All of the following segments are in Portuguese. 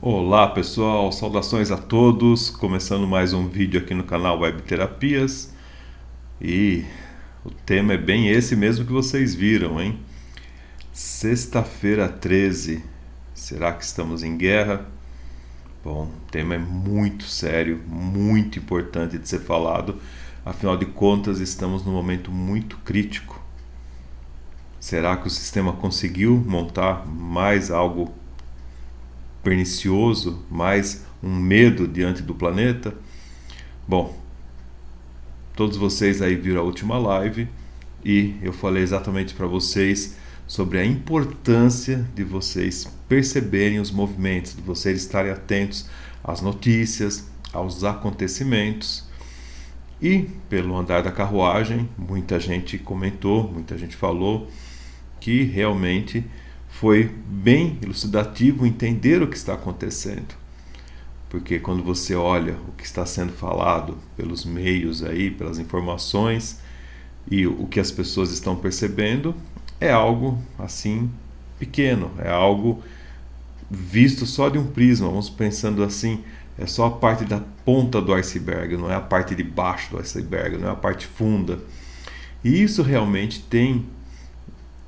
Olá pessoal, saudações a todos, começando mais um vídeo aqui no canal Web Terapias e o tema é bem esse mesmo que vocês viram, hein? Sexta-feira 13, será que estamos em guerra? Bom, o tema é muito sério, muito importante de ser falado, afinal de contas estamos num momento muito crítico. Será que o sistema conseguiu montar mais algo pernicioso, mais um medo diante do planeta? Bom, todos vocês aí viram a última live e eu falei exatamente para vocês sobre a importância de vocês perceberem os movimentos, de vocês estarem atentos às notícias, aos acontecimentos. E pelo andar da carruagem, muita gente comentou, muita gente falou que realmente foi bem elucidativo entender o que está acontecendo. Porque quando você olha o que está sendo falado pelos meios aí, pelas informações e o que as pessoas estão percebendo, é algo assim pequeno, é algo visto só de um prisma, vamos pensando assim, é só a parte da ponta do iceberg, não é a parte de baixo do iceberg, não é a parte funda. E isso realmente tem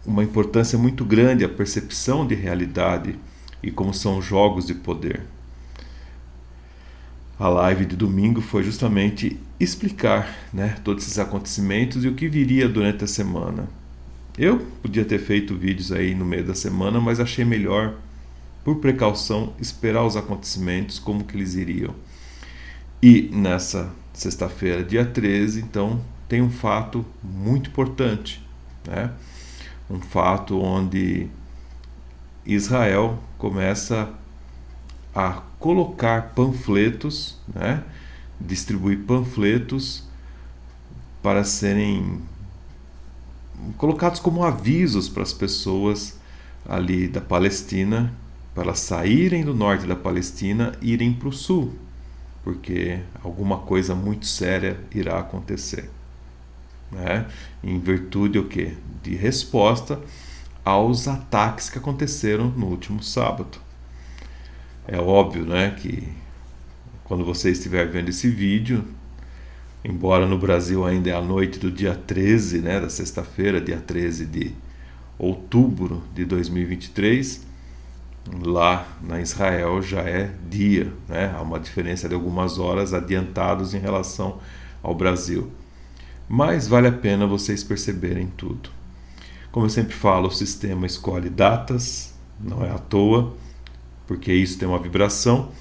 uma importância muito grande, a percepção de realidade e como são jogos de poder. A live de domingo foi justamente explicar, todos esses acontecimentos e o que viria durante a semana. Eu podia ter feito vídeos aí no meio da semana, mas achei melhor, por precaução, esperar os acontecimentos, como que eles iriam. E nessa sexta-feira, dia 13, então, tem um fato muito importante, um fato onde Israel começa a colocar panfletos, distribuir panfletos para serem colocados como avisos para as pessoas ali da Palestina, para elas saírem do norte da Palestina e irem para o sul, porque alguma coisa muito séria irá acontecer. Em virtude o quê? De resposta aos ataques que aconteceram no último sábado. É óbvio, que quando você estiver vendo esse vídeo, embora no Brasil ainda é a noite do dia 13, da sexta-feira, dia 13 de outubro de 2023, lá na Israel já é dia, há uma diferença de algumas horas adiantados em relação ao Brasil. Mas vale a pena vocês perceberem tudo. Como eu sempre falo, o sistema escolhe datas, não é à toa, porque isso tem uma vibração.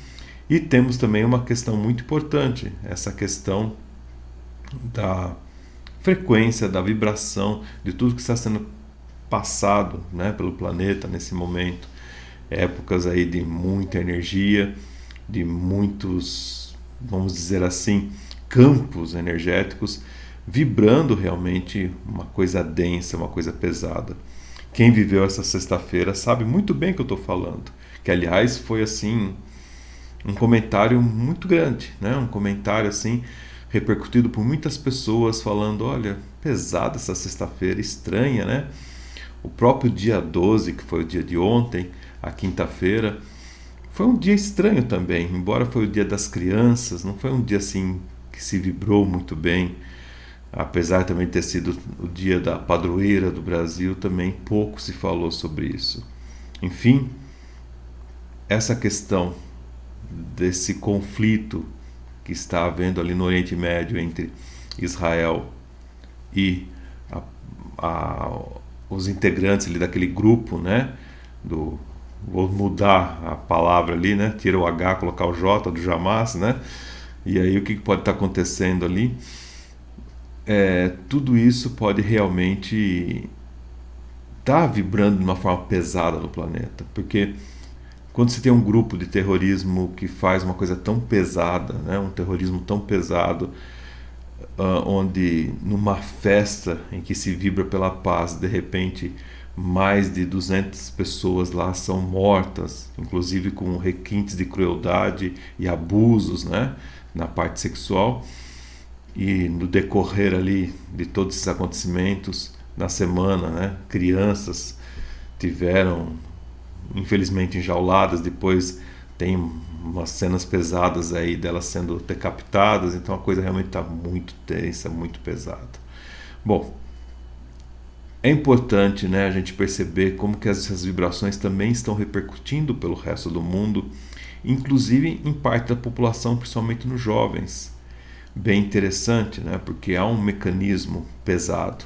E temos também uma questão muito importante, essa questão da frequência, da vibração, de tudo que está sendo passado pelo planeta nesse momento. Épocas aí de muita energia, de muitos, vamos dizer assim, campos energéticos, vibrando realmente uma coisa densa, uma coisa pesada. Quem viveu essa sexta-feira sabe muito bem o que eu estou falando, que aliás foi assim um comentário muito grande, um comentário assim repercutido por muitas pessoas falando, olha, pesada essa sexta-feira, estranha, O próprio dia 12, que foi o dia de ontem, a quinta-feira, foi um dia estranho também, embora foi o dia das crianças, não foi um dia assim que se vibrou muito bem. Apesar também de ter sido o dia da padroeira do Brasil, também pouco se falou sobre isso. Enfim, essa questão desse conflito que está havendo ali no Oriente Médio entre Israel e os integrantes ali daquele grupo, vou mudar a palavra ali, tira o H, colocar o J do Hamas, e aí o que pode estar acontecendo ali? Tudo isso pode realmente estar vibrando de uma forma pesada no planeta, porque quando você tem um grupo de terrorismo que faz uma coisa tão pesada, um terrorismo tão pesado, onde numa festa em que se vibra pela paz, de repente mais de 200 pessoas lá são mortas, inclusive com requintes de crueldade e abusos, na parte sexual. E no decorrer ali de todos esses acontecimentos, na semana, crianças tiveram infelizmente enjauladas depois tem umas cenas pesadas aí delas sendo decapitadas, então a coisa realmente está muito tensa, muito pesada. Bom, é importante, né, a gente perceber como que essas vibrações também estão repercutindo pelo resto do mundo, inclusive em parte da população, principalmente nos jovens. Bem interessante, né, porque há um mecanismo pesado.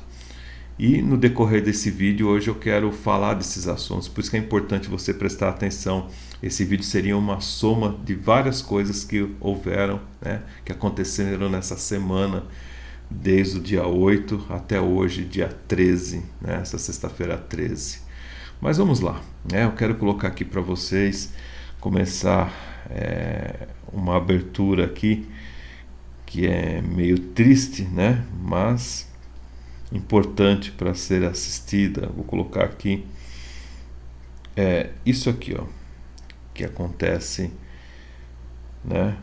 E no decorrer desse vídeo hoje eu quero falar desses assuntos, por isso que é importante você prestar atenção. Esse vídeo seria uma soma de várias coisas que houveram, né, que aconteceram nessa semana, desde o dia 8 até hoje, dia 13, né, essa sexta-feira 13. Mas vamos lá, né, eu quero colocar aqui para vocês, começar uma abertura aqui, que é meio triste, né, mas importante para ser assistida. Vou colocar aqui isso aqui, ó, que acontece, né,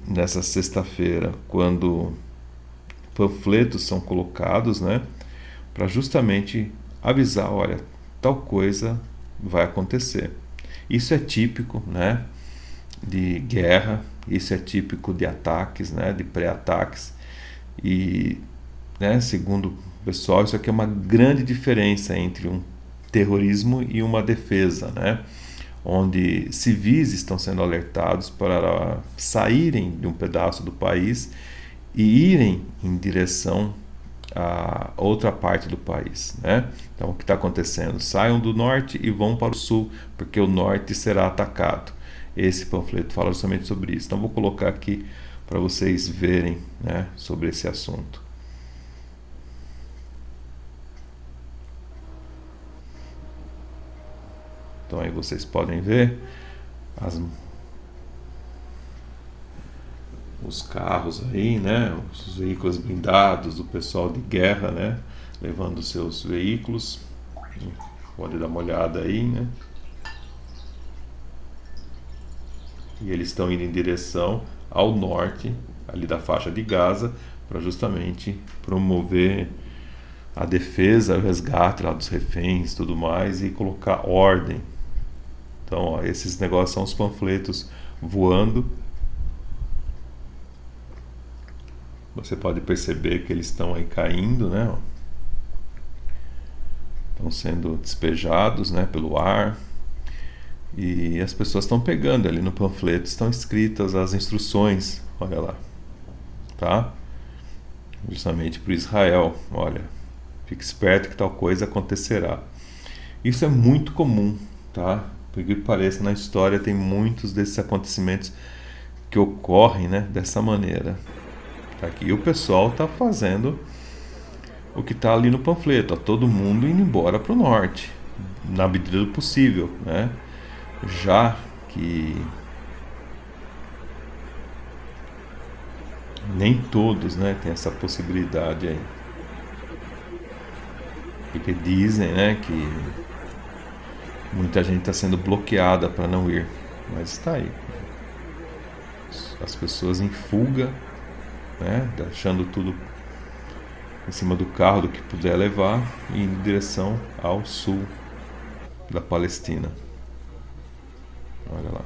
nessa sexta-feira, quando panfletos são colocados, né, para justamente avisar, olha, tal coisa vai acontecer. Isso é típico, né, de guerra, isso é típico de ataques, né, de pré-ataques, e, né, segundo o pessoal, isso aqui é uma grande diferença entre um terrorismo e uma defesa, né, onde civis estão sendo alertados para saírem de um pedaço do país e irem em direção a outra parte do país, né? Então o que está acontecendo? Saiam do norte e vão para o sul, porque o norte será atacado. Esse panfleto fala justamente sobre isso. Então vou colocar aqui para vocês verem, né, sobre esse assunto. Então aí vocês podem ver os carros aí, né, os veículos blindados do pessoal de guerra, né, levando seus veículos. Pode dar uma olhada aí, né? E eles estão indo em direção ao norte, ali da faixa de Gaza, para justamente promover a defesa, o resgate lá dos reféns, tudo mais, e colocar ordem. Então, ó, esses negócios são os panfletos voando. Você pode perceber que eles estão aí caindo, né? Estão sendo despejados, né, pelo ar. E as pessoas estão pegando ali no panfleto, estão escritas as instruções, olha lá, tá? Justamente para Israel, olha, fique esperto que tal coisa acontecerá. Isso é muito comum, tá? Porque pareça, na história tem muitos desses acontecimentos que ocorrem, né, dessa maneira. Tá aqui. E o pessoal está fazendo o que está ali no panfleto, ó, todo mundo indo embora para o norte, na medida do possível, né? Já que nem todos, né, tem essa possibilidade aí. Porque dizem, né, que muita gente está sendo bloqueada para não ir, mas está aí. As pessoas em fuga, né, deixando tudo em cima do carro, do que puder levar, e indo em direção ao sul da Palestina. Olha lá.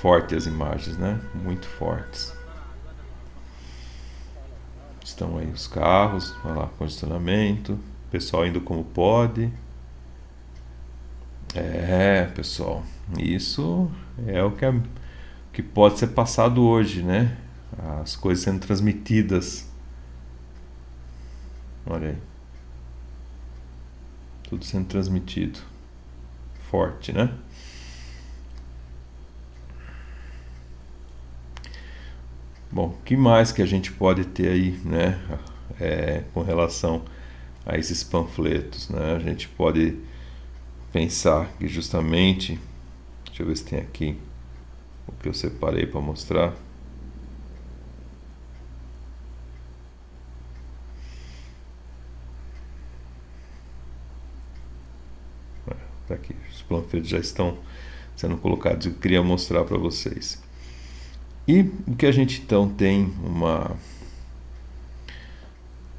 Fortes as imagens, né? Muito fortes. Estão aí os carros, olha lá, condicionamento, pessoal indo como pode. Pessoal, isso é o que pode ser passado hoje, né? As coisas sendo transmitidas. Olha aí. Tudo sendo transmitido. Forte, né? Bom, o que mais que a gente pode ter aí, né? Com relação a esses panfletos, né? A gente pode pensar que justamente, deixa eu ver se tem aqui o que eu separei para mostrar. Tá aqui, os panfletos já estão sendo colocados. Eu queria mostrar para vocês. E o que a gente então tem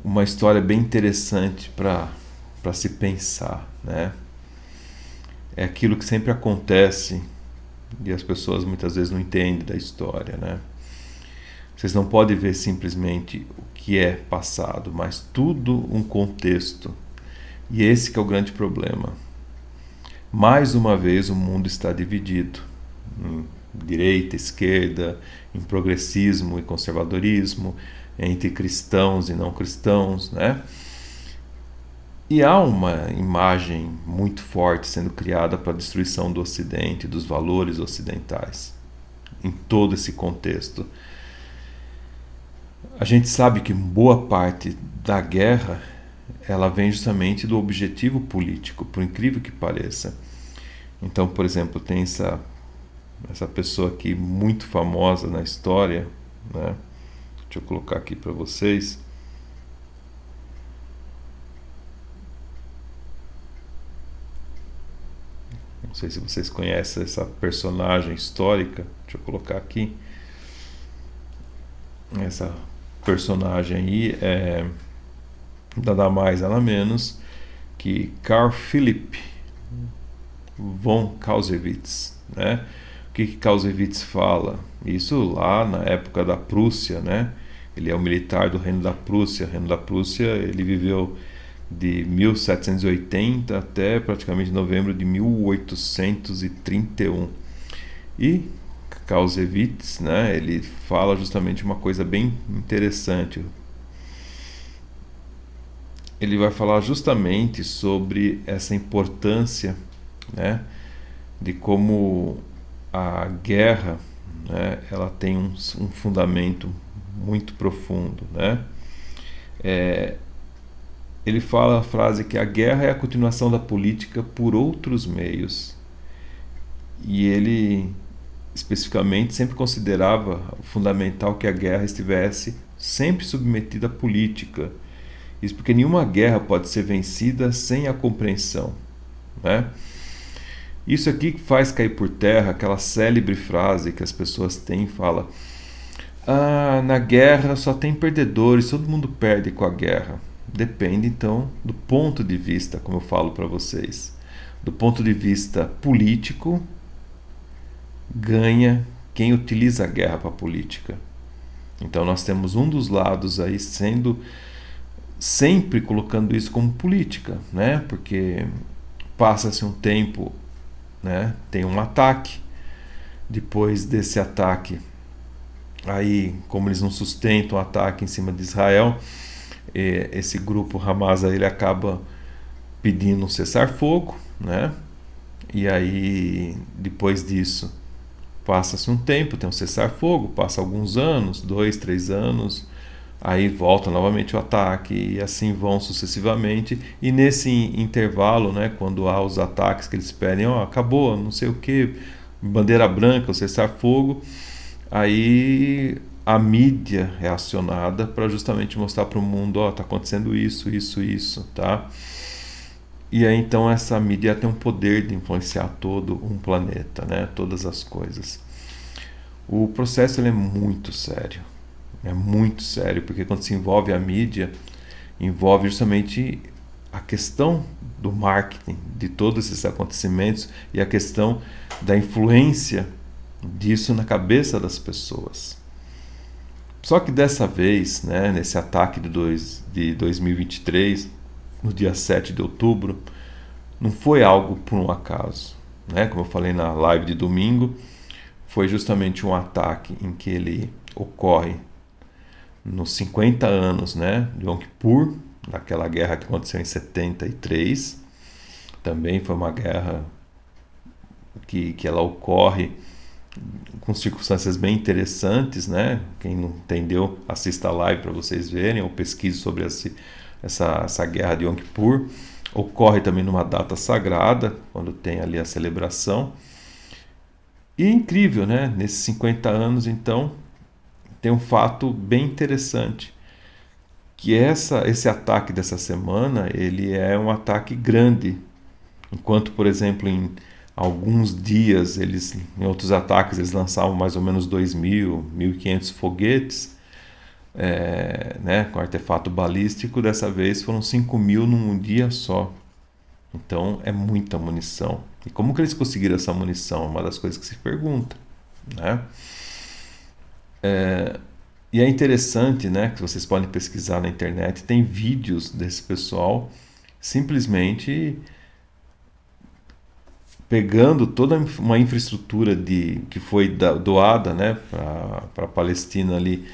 uma história bem interessante para se pensar, né? é aquilo que sempre acontece e as pessoas muitas vezes não entendem da história, né? Vocês não podem ver simplesmente o que é passado, mas tudo um contexto. E esse que é o grande problema. Mais uma vez o mundo está dividido em direita, esquerda, em progressismo e conservadorismo, entre cristãos e não cristãos, né? E há uma imagem muito forte sendo criada para a destruição do Ocidente, dos valores ocidentais, em todo esse contexto. A gente sabe que boa parte da guerra ela vem justamente do objetivo político, por incrível que pareça. Então, por exemplo, tem essa pessoa aqui muito famosa na história, né? Deixa eu colocar aqui para vocês. Não sei se vocês conhecem essa personagem histórica. Deixa eu colocar aqui. Essa personagem aí é nada mais, nada menos que Carl Philipp von Clausewitz, né? O que Clausewitz fala? Isso lá na época da Prússia, né? Ele é o militar do Reino da Prússia. O Reino da Prússia, ele viveu de 1780 até praticamente novembro de 1831. E Clausewitz, né, ele fala justamente uma coisa bem interessante. Ele vai falar justamente sobre essa importância, né, de como a guerra, né, ela tem um fundamento muito profundo, né? Ele fala a frase que a guerra é a continuação da política por outros meios. E ele especificamente sempre considerava fundamental que a guerra estivesse sempre submetida à política. Isso porque nenhuma guerra pode ser vencida sem a compreensão, né? Isso aqui faz cair por terra aquela célebre frase que as pessoas têm e fala: na guerra só tem perdedores, todo mundo perde com a guerra. Depende então do ponto de vista, como eu falo para vocês. Do ponto de vista político, ganha quem utiliza a guerra para a política. Então nós temos um dos lados aí sendo sempre colocando isso como política, né? Porque passa-se um tempo, né? Tem um ataque. Depois desse ataque, aí como eles não sustentam o ataque em cima de Israel, esse grupo Hamas aí, ele acaba pedindo um cessar-fogo, né? E aí depois disso passa-se um tempo, tem um cessar-fogo, passa alguns anos, 2, 3 anos, aí volta novamente o ataque e assim vão sucessivamente. E nesse intervalo, né, quando há os ataques que eles pedem, acabou, não sei o que, bandeira branca, o cessar-fogo, aí a mídia é acionada para justamente mostrar para o mundo, está acontecendo isso, tá? E aí então essa mídia tem um poder de influenciar todo um planeta, né? Todas as coisas. O processo ele é muito sério, porque quando se envolve a mídia, envolve justamente a questão do marketing de todos esses acontecimentos e a questão da influência disso na cabeça das pessoas. Só que dessa vez, né, nesse ataque de 2023, no dia 7 de outubro, não foi algo por um acaso, né? Como eu falei na live de domingo, foi justamente um ataque em que ele ocorre nos 50 anos, né, de Yom Kippur, daquela guerra que aconteceu em 73. Também foi uma guerra que ela ocorre com circunstâncias bem interessantes, né? Quem não entendeu, assista a live para vocês verem, ou pesquise sobre essa guerra de Yom Kippur. Ocorre também numa data sagrada, quando tem ali a celebração. E é incrível, né? Nesses 50 anos, então, tem um fato bem interessante, que esse ataque dessa semana, ele é um ataque grande. Enquanto, por exemplo, em alguns dias, em outros ataques, eles lançavam mais ou menos 2.000, 1.500 foguetes, né, com artefato balístico. Dessa vez foram 5.000 num dia só. Então é muita munição, E como que eles conseguiram essa munição? É uma das coisas que se pergunta, né? E é interessante, né, que vocês podem pesquisar na internet, tem vídeos desse pessoal simplesmente pegando toda uma infraestrutura que foi doada, né, para a Palestina ali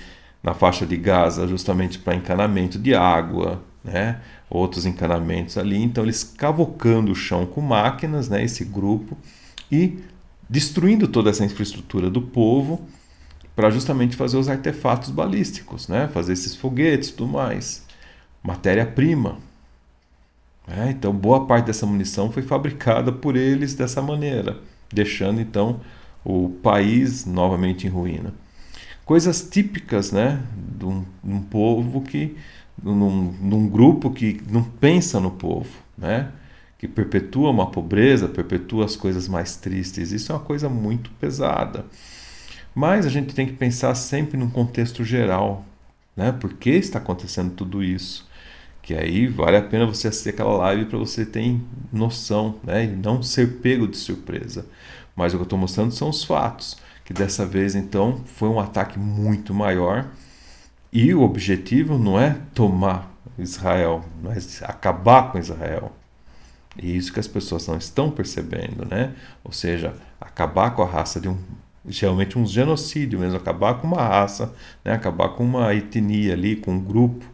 na faixa de Gaza, justamente para encanamento de água, né, outros encanamentos ali. Então eles cavocando o chão com máquinas, né, esse grupo, e destruindo toda essa infraestrutura do povo para justamente fazer os artefatos balísticos, né, fazer esses foguetes e tudo mais. Matéria-prima. Então, boa parte dessa munição foi fabricada por eles dessa maneira, deixando então o país novamente em ruína. Coisas típicas, né, de um povo num grupo que não pensa no povo, né, que perpetua uma pobreza, perpetua as coisas mais tristes. Isso é uma coisa muito pesada. Mas a gente tem que pensar sempre num contexto geral, né, por que está acontecendo tudo isso? Que aí vale a pena você assistir aquela live para você ter noção, né? E não ser pego de surpresa. Mas o que eu estou mostrando são os fatos. Que dessa vez, então, foi um ataque muito maior. E o objetivo não é tomar Israel, mas acabar com Israel. E isso que as pessoas não estão percebendo, né? Ou seja, acabar com a raça de geralmente um genocídio mesmo, acabar com uma raça, né? Acabar com uma etnia ali, com um grupo.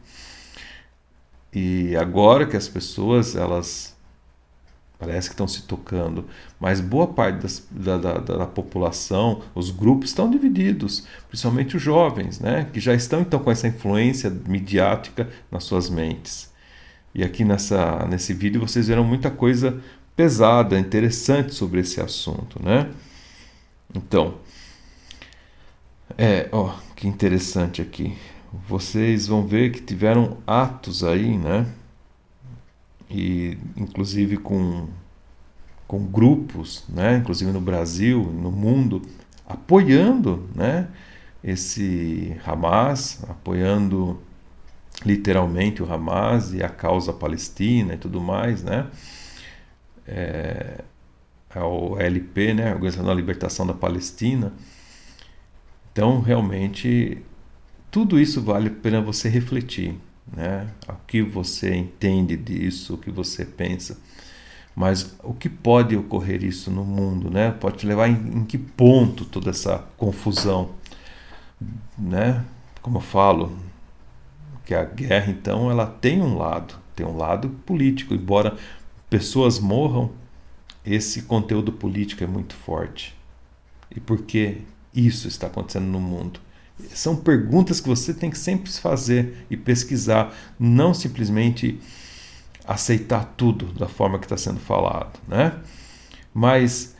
E agora que as pessoas, elas parece que estão se tocando, mas boa parte da população, os grupos estão divididos, principalmente os jovens, né? Que já estão então com essa influência midiática nas suas mentes. E aqui nesse vídeo vocês verão muita coisa pesada, interessante sobre esse assunto, né? Então, ó, que interessante aqui. Vocês vão ver que tiveram atos aí, né? E inclusive com grupos, né? Inclusive no Brasil, no mundo, apoiando, né? Esse Hamas, apoiando literalmente o Hamas e a causa palestina e tudo mais, né? A OLP, né? Organização da Libertação da Palestina. Então, realmente, tudo isso vale a pena você refletir, né? O que você entende disso, o que você pensa. Mas o que pode ocorrer isso no mundo, né? Pode te levar em que ponto toda essa confusão, né? Como eu falo, que a guerra então ela tem um lado político, embora pessoas morram, esse conteúdo político é muito forte. E por que isso está acontecendo no mundo? São perguntas que você tem que sempre fazer e pesquisar, não simplesmente aceitar tudo da forma que está sendo falado, né? Mas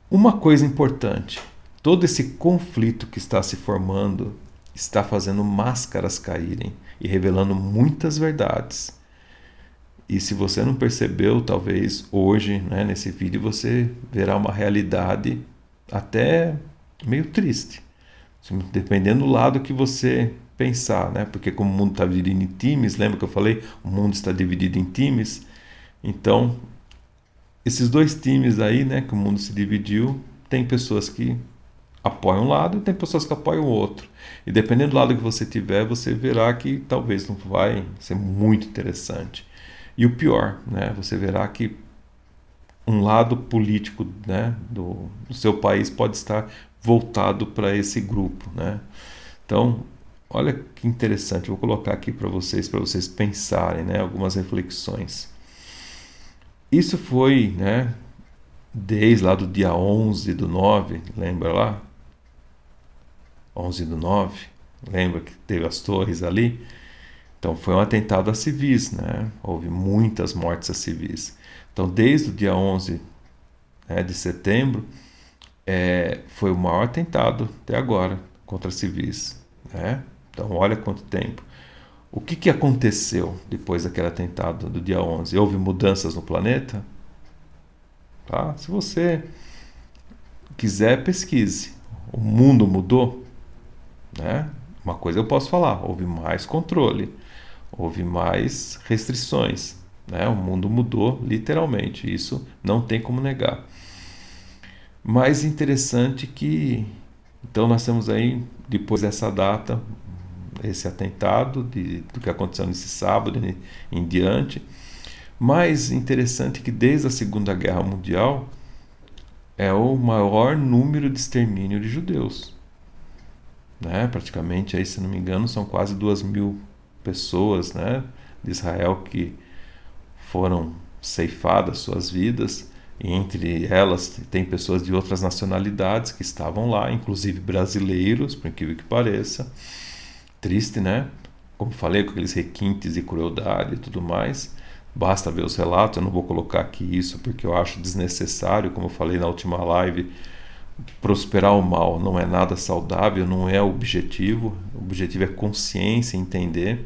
uma coisa importante, todo esse conflito que está se formando está fazendo máscaras caírem e revelando muitas verdades. E se você não percebeu, talvez hoje, né, nesse vídeo, você verá uma realidade até meio triste. Dependendo do lado que você pensar, né? Porque como o mundo está dividido em times, lembra que eu falei? O mundo está dividido em times. Então, esses dois times aí, né, que o mundo se dividiu, tem pessoas que apoiam um lado e tem pessoas que apoiam o outro. E dependendo do lado que você tiver, você verá que talvez não vai ser muito interessante. E o pior, né, você verá que um lado político, né, do seu país pode estar voltado para esse grupo, né? Então, olha que interessante, eu vou colocar aqui para vocês pensarem, né, algumas reflexões. Isso foi, né, desde lá do dia 11/9, lembra lá? 11/9, lembra que teve as torres ali? Então foi um atentado a civis, né? Houve muitas mortes a civis. Então desde o dia 11, né, de setembro, foi o maior atentado até agora contra civis, né? Então olha quanto tempo. O que aconteceu depois daquele atentado do dia 11? Houve mudanças no planeta? Tá? Se você quiser, pesquise. O mundo mudou? Né? Uma coisa eu posso falar, houve mais controle, houve mais restrições, né? O mundo mudou literalmente, isso não tem como negar. Mas interessante que, então nós temos aí, depois dessa data, esse atentado do que aconteceu nesse sábado em diante. Mais interessante que desde a Segunda Guerra Mundial é o maior número de extermínio de judeus, né? Praticamente, aí, se não me engano, são quase 2.000 pessoas, né, de Israel que foram ceifadas suas vidas, e entre elas tem pessoas de outras nacionalidades que estavam lá, inclusive brasileiros, por incrível que pareça. Triste, né? Como falei, com aqueles requintes de crueldade e tudo mais. Basta ver os relatos, eu não vou colocar aqui isso porque eu acho desnecessário, como eu falei na última live. Prosperar o mal não é nada saudável, não é o objetivo. O objetivo é consciência, entender.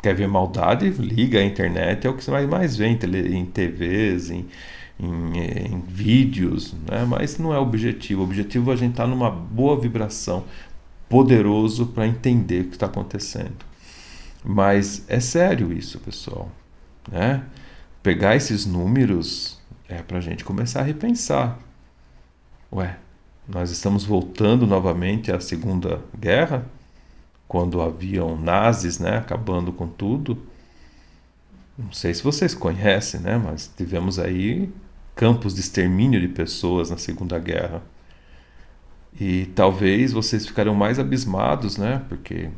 Quer ver maldade? Liga a internet, é o que você mais vê em TVs, em vídeos, né? Mas não é o objetivo. O objetivo é a gente estar numa boa vibração, poderoso para entender o que está acontecendo. Mas é sério isso, pessoal, né? Pegar esses números é para a gente começar a repensar. Ué, nós estamos voltando novamente à Segunda Guerra, quando haviam nazis, né, acabando com tudo. Não sei se vocês conhecem, né, mas tivemos aí campos de extermínio de pessoas na Segunda Guerra. E talvez vocês ficarão mais abismados, né, porque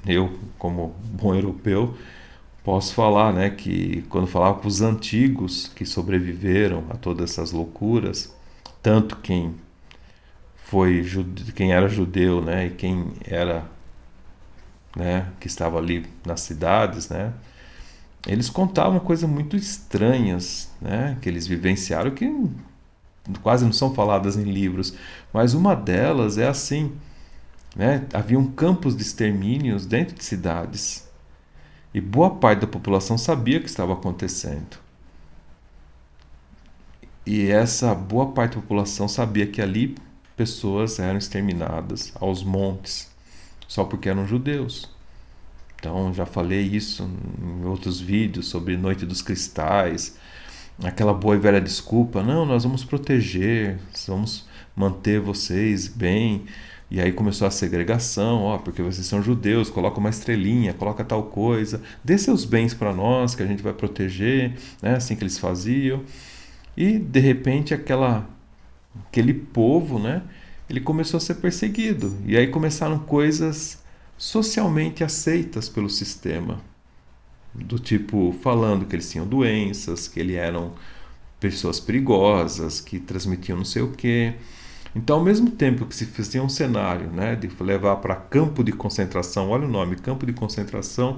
eu, como bom europeu, posso falar, né, que quando falava com os antigos que sobreviveram a todas essas loucuras, tanto quem era judeu, né, e quem era, né, que estava ali nas cidades, né, eles contavam coisas muito estranhas, né, que eles vivenciaram que quase não são faladas em livros, mas uma delas é assim, né, haviam campos de extermínios dentro de cidades e boa parte da população sabia o que estava acontecendo. E essa boa parte da população sabia que ali pessoas eram exterminadas aos montes, só porque eram judeus. Então, já falei isso em outros vídeos sobre Noite dos Cristais, aquela boa e velha desculpa, não, nós vamos proteger, vamos manter vocês bem. E aí começou a segregação, ó, porque vocês são judeus, coloca uma estrelinha, coloca tal coisa, dê seus bens para nós que a gente vai proteger, né, assim que eles faziam. E de repente aquele povo, né, ele começou a ser perseguido. E aí começaram coisas socialmente aceitas pelo sistema, do tipo falando que eles tinham doenças, que eles eram pessoas perigosas, que transmitiam não sei o quê. Então, ao mesmo tempo que se fazia um cenário, né, de levar para campo de concentração, olha o nome, campo de concentração,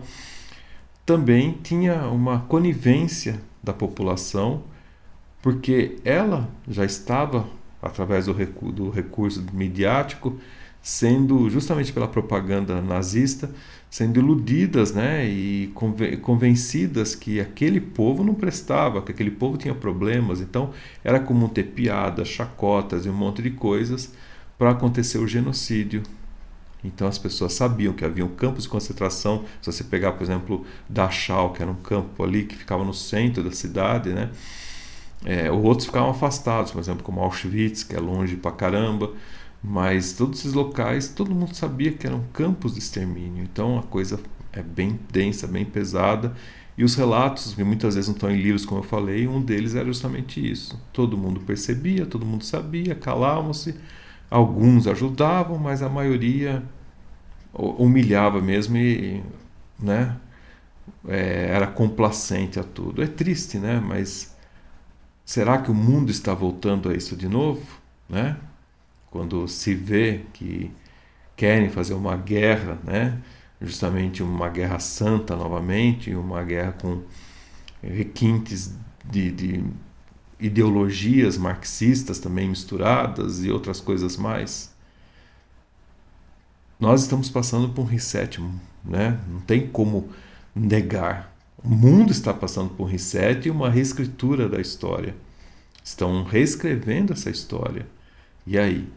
também tinha uma conivência da população, porque ela já estava, através do recurso midiático, sendo, justamente pela propaganda nazista, sendo iludidas, né, e convencidas que aquele povo não prestava, que aquele povo tinha problemas. Então era comum ter piadas, chacotas e um monte de coisas para acontecer o genocídio. Então as pessoas sabiam que havia campos de concentração. Se você pegar, por exemplo, Dachau, que era um campo ali que ficava no centro da cidade, né, outros ficavam afastados, por exemplo, como Auschwitz, que é longe pra caramba. Mas todos esses locais, todo mundo sabia que eram campos de extermínio. Então a coisa é bem densa, bem pesada. E os relatos, que muitas vezes não estão em livros, como eu falei, um deles era justamente isso. Todo mundo percebia, todo mundo sabia, calavam-se. Alguns ajudavam, mas a maioria humilhava mesmo e, né, era complacente a tudo. É triste, né? Mas será que o mundo está voltando a isso de novo, né? Quando se vê que querem fazer uma guerra, né? Justamente uma guerra santa novamente, uma guerra com requintes de ideologias marxistas também misturadas e outras coisas mais. Nós estamos passando por um reset, né? Não tem como negar. O mundo está passando por um reset e uma reescritura da história. Estão reescrevendo essa história. E aí?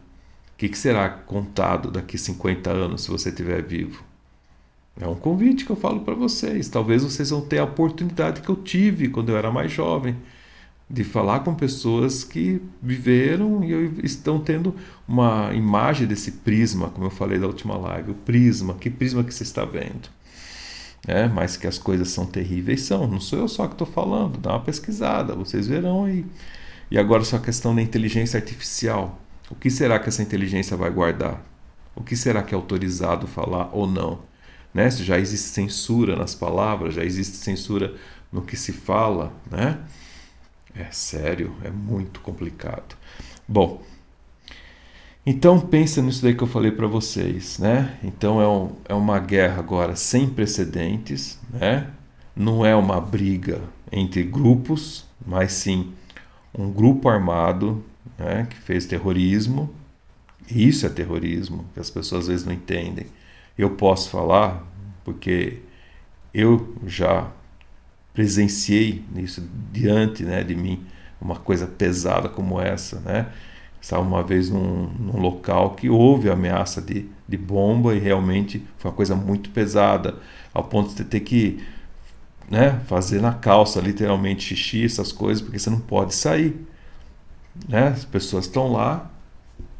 O que será contado daqui 50 anos, se você estiver vivo? É um convite que eu falo para vocês. Talvez vocês vão ter a oportunidade que eu tive quando eu era mais jovem, de falar com pessoas que viveram e estão tendo uma imagem desse prisma, como eu falei da última live. O prisma, que prisma que você está vendo? Mas que as coisas são terríveis, são. Não sou eu só que estou falando, dá uma pesquisada, vocês verão aí. E agora só a questão da inteligência artificial. O que será que essa inteligência vai guardar? O que será que é autorizado falar ou não? Se já existe censura nas palavras, já existe censura no que se fala, né? É sério, é muito complicado. Bom, então pensa nisso daí que eu falei para vocês, né? Então é uma guerra agora sem precedentes, né? Não é uma briga entre grupos, mas sim um grupo armado, né, que fez terrorismo. Isso é terrorismo, que as pessoas às vezes não entendem. Eu posso falar porque eu já presenciei isso diante, né, de mim, uma coisa pesada como essa, né? Estava uma vez num local que houve ameaça de bomba e realmente foi uma coisa muito pesada, ao ponto de ter que, né, fazer na calça, literalmente xixi, essas coisas, porque você não pode sair, né? As pessoas estão lá,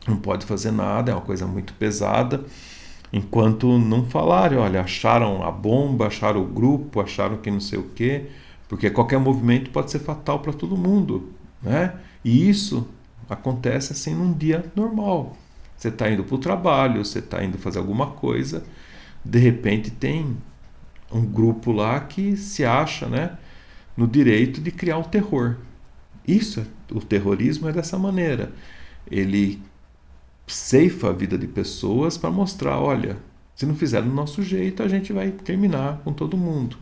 não pode fazer nada, é uma coisa muito pesada, enquanto não falarem, olha, acharam a bomba, acharam o grupo, acharam que não sei o quê, porque qualquer movimento pode ser fatal para todo mundo, né? E isso acontece assim num dia normal. Você está indo para o trabalho, você está indo fazer alguma coisa, de repente tem um grupo lá que se acha, né, no direito de criar o terror. O terrorismo é dessa maneira. Ele ceifa a vida de pessoas para mostrar, olha, se não fizer do nosso jeito, a gente vai terminar com todo mundo,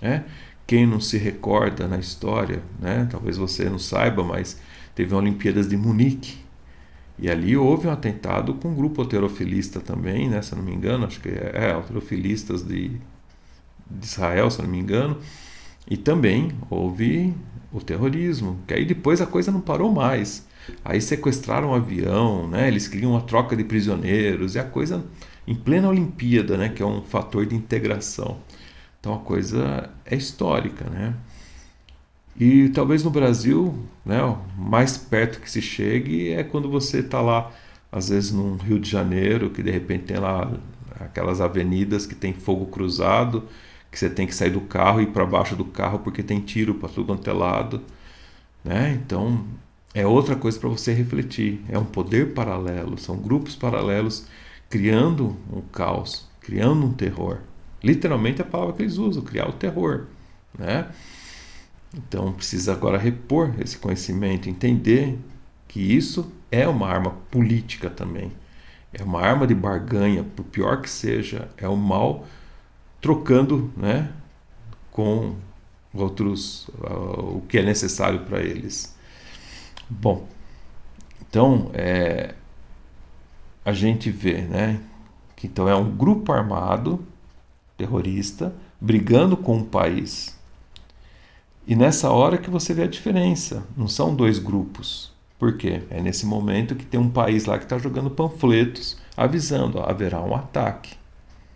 né? Quem não se recorda na história, né? Talvez você não saiba, mas teve a Olimpíadas de Munique e ali houve um atentado com um grupo alterofilista também, né? Se eu não me engano, acho que alterofilistas de Israel, se eu não me engano, e também houve o terrorismo, que aí depois a coisa não parou mais. Aí sequestraram um avião, né? Eles queriam uma troca de prisioneiros, e a coisa em plena Olimpíada, né? Que é um fator de integração. Então a coisa é histórica, né? E talvez no Brasil, né, o mais perto que se chegue é quando você está lá, às vezes no Rio de Janeiro, que de repente tem lá aquelas avenidas que tem fogo cruzado, que você tem que sair do carro e ir para baixo do carro porque tem tiro para tudo quanto é lado, né? Então é outra coisa para você refletir. É um poder paralelo, são grupos paralelos criando um caos, criando um terror. Literalmente a palavra que eles usam, criar o terror, né? Então precisa agora repor esse conhecimento, entender que isso é uma arma política também. É uma arma de barganha, por pior que seja, é o mal trocando, né, com outros, o que é necessário para eles. Bom, então a gente vê, né, que então é um grupo armado terrorista brigando com um país. E nessa hora que você vê a diferença, não são dois grupos. Por quê? É nesse momento que tem um país lá que está jogando panfletos avisando, ó, haverá um ataque.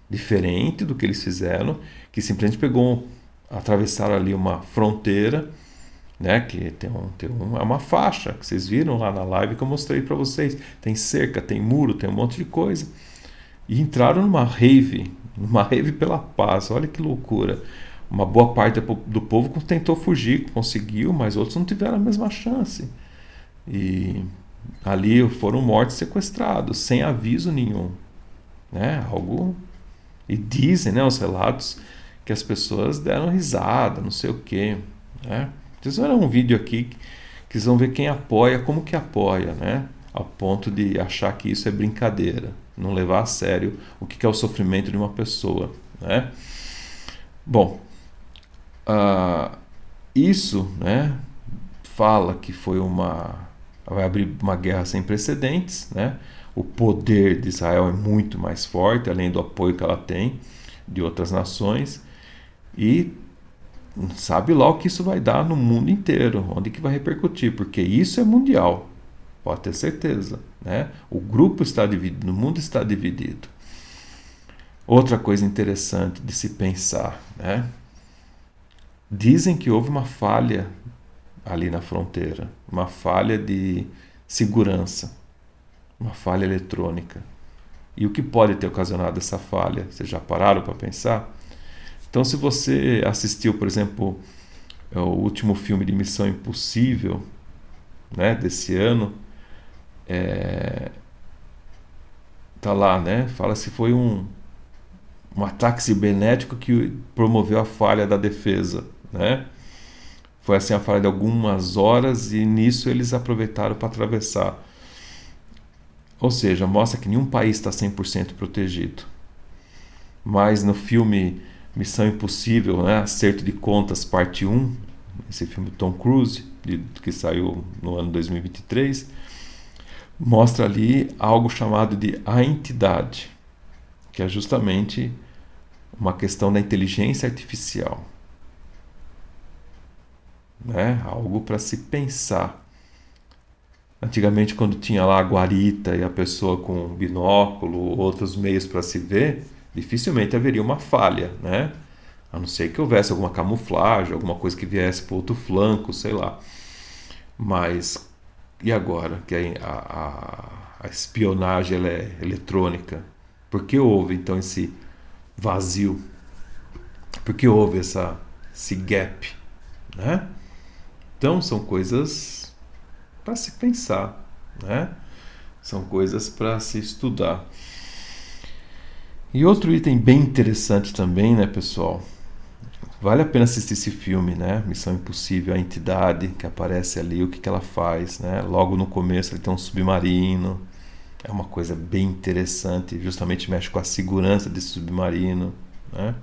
Diferente do que eles fizeram, que simplesmente atravessaram ali uma fronteira, né, que é uma faixa, que vocês viram lá na live que eu mostrei para vocês. Tem cerca, tem muro, tem um monte de coisa. E entraram numa rave pela paz, olha que loucura. Uma boa parte do povo tentou fugir, conseguiu, mas outros não tiveram a mesma chance. E ali foram mortos, sequestrados, sem aviso nenhum, né? Algo. E dizem, né, os relatos que as pessoas deram risada, não sei o quê, né? Vocês verão um vídeo aqui que vocês vão ver quem apoia, como que apoia, né? Ao ponto de achar que isso é brincadeira, não levar a sério o que é o sofrimento de uma pessoa, né? Bom, isso, né, fala que vai abrir uma guerra sem precedentes, né? O poder de Israel é muito mais forte, além do apoio que ela tem de outras nações, e sabe lá o que isso vai dar no mundo inteiro, onde que vai repercutir, porque isso é mundial, pode ter certeza, né? O grupo está dividido, o mundo está dividido. Outra coisa interessante de se pensar, né? Dizem que houve uma falha ali na fronteira, uma falha de segurança, uma falha eletrônica. E o que pode ter ocasionado essa falha? Vocês já pararam para pensar? Então, se você assistiu, por exemplo, o último filme de Missão Impossível, né, desse ano, tá lá, né? Fala se foi um ataque cibernético que promoveu a falha da defesa, né? Foi assim a falha de algumas horas e nisso eles aproveitaram para atravessar. Ou seja, mostra que nenhum país está 100% protegido. Mas no filme Missão Impossível, né, Acerto de Contas, parte 1, esse filme Tom Cruise, que saiu no ano 2023, mostra ali algo chamado de A Entidade, que é justamente uma questão da inteligência artificial. Né? Algo para se pensar. Antigamente, quando tinha lá a guarita e a pessoa com um binóculo, outros meios para se ver, dificilmente haveria uma falha, né? A não ser que houvesse alguma camuflagem, alguma coisa que viesse para outro flanco, sei lá. Mas e agora que a espionagem ela é eletrônica? Por que houve então esse vazio? Por que houve esse gap, né? Então são coisas para se pensar, né? São coisas para se estudar. E outro item bem interessante também, né, pessoal? Vale a pena assistir esse filme, né? Missão Impossível, a entidade que aparece ali, o que ela faz, né? Logo no começo ele tem um submarino. É uma coisa bem interessante, justamente mexe com a segurança desse submarino, né?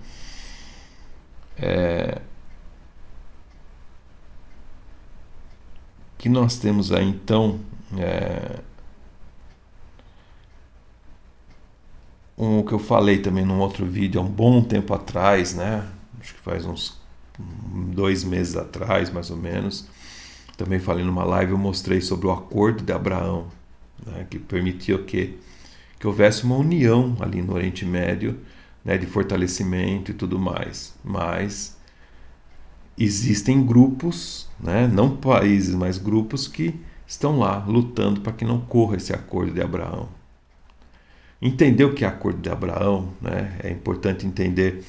Que nós temos aí então o que eu falei também num outro vídeo há um bom tempo atrás, né? Acho que faz uns 2 meses atrás, mais ou menos. Também falei numa live, eu mostrei sobre o acordo de Abraão, né? Que permitia o quê? Que houvesse uma união ali no Oriente Médio, né? De fortalecimento e tudo mais. Mas existem grupos, né? Não países, mas grupos que estão lá lutando para que não corra esse acordo de Abraão. Entender o que é acordo de Abraão, né? É importante entender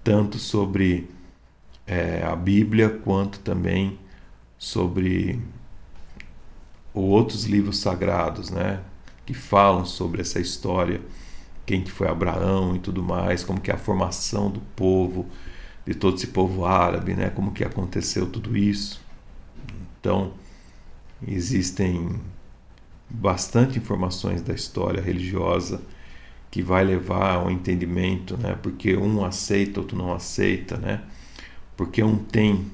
tanto sobre a Bíblia quanto também sobre outros livros sagrados, né? Que falam sobre essa história, quem que foi Abraão e tudo mais, como que é a formação do povo, de todo esse povo árabe, né? Como que aconteceu tudo isso. Então, existem bastante informações da história religiosa que vai levar ao entendimento, né? Porque um aceita, outro não aceita, né? Porque um tem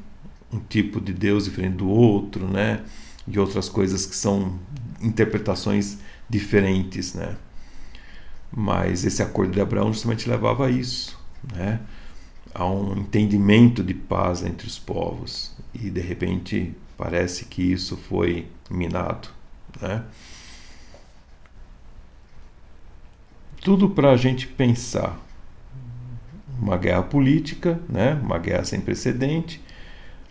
um tipo de Deus diferente do outro, né? E outras coisas que são interpretações diferentes, né? Mas esse acordo de Abraão justamente levava a isso, né? A um entendimento de paz entre os povos. E de repente parece que isso foi minado, né? Tudo para a gente pensar. Uma guerra política, né? Uma guerra sem precedente.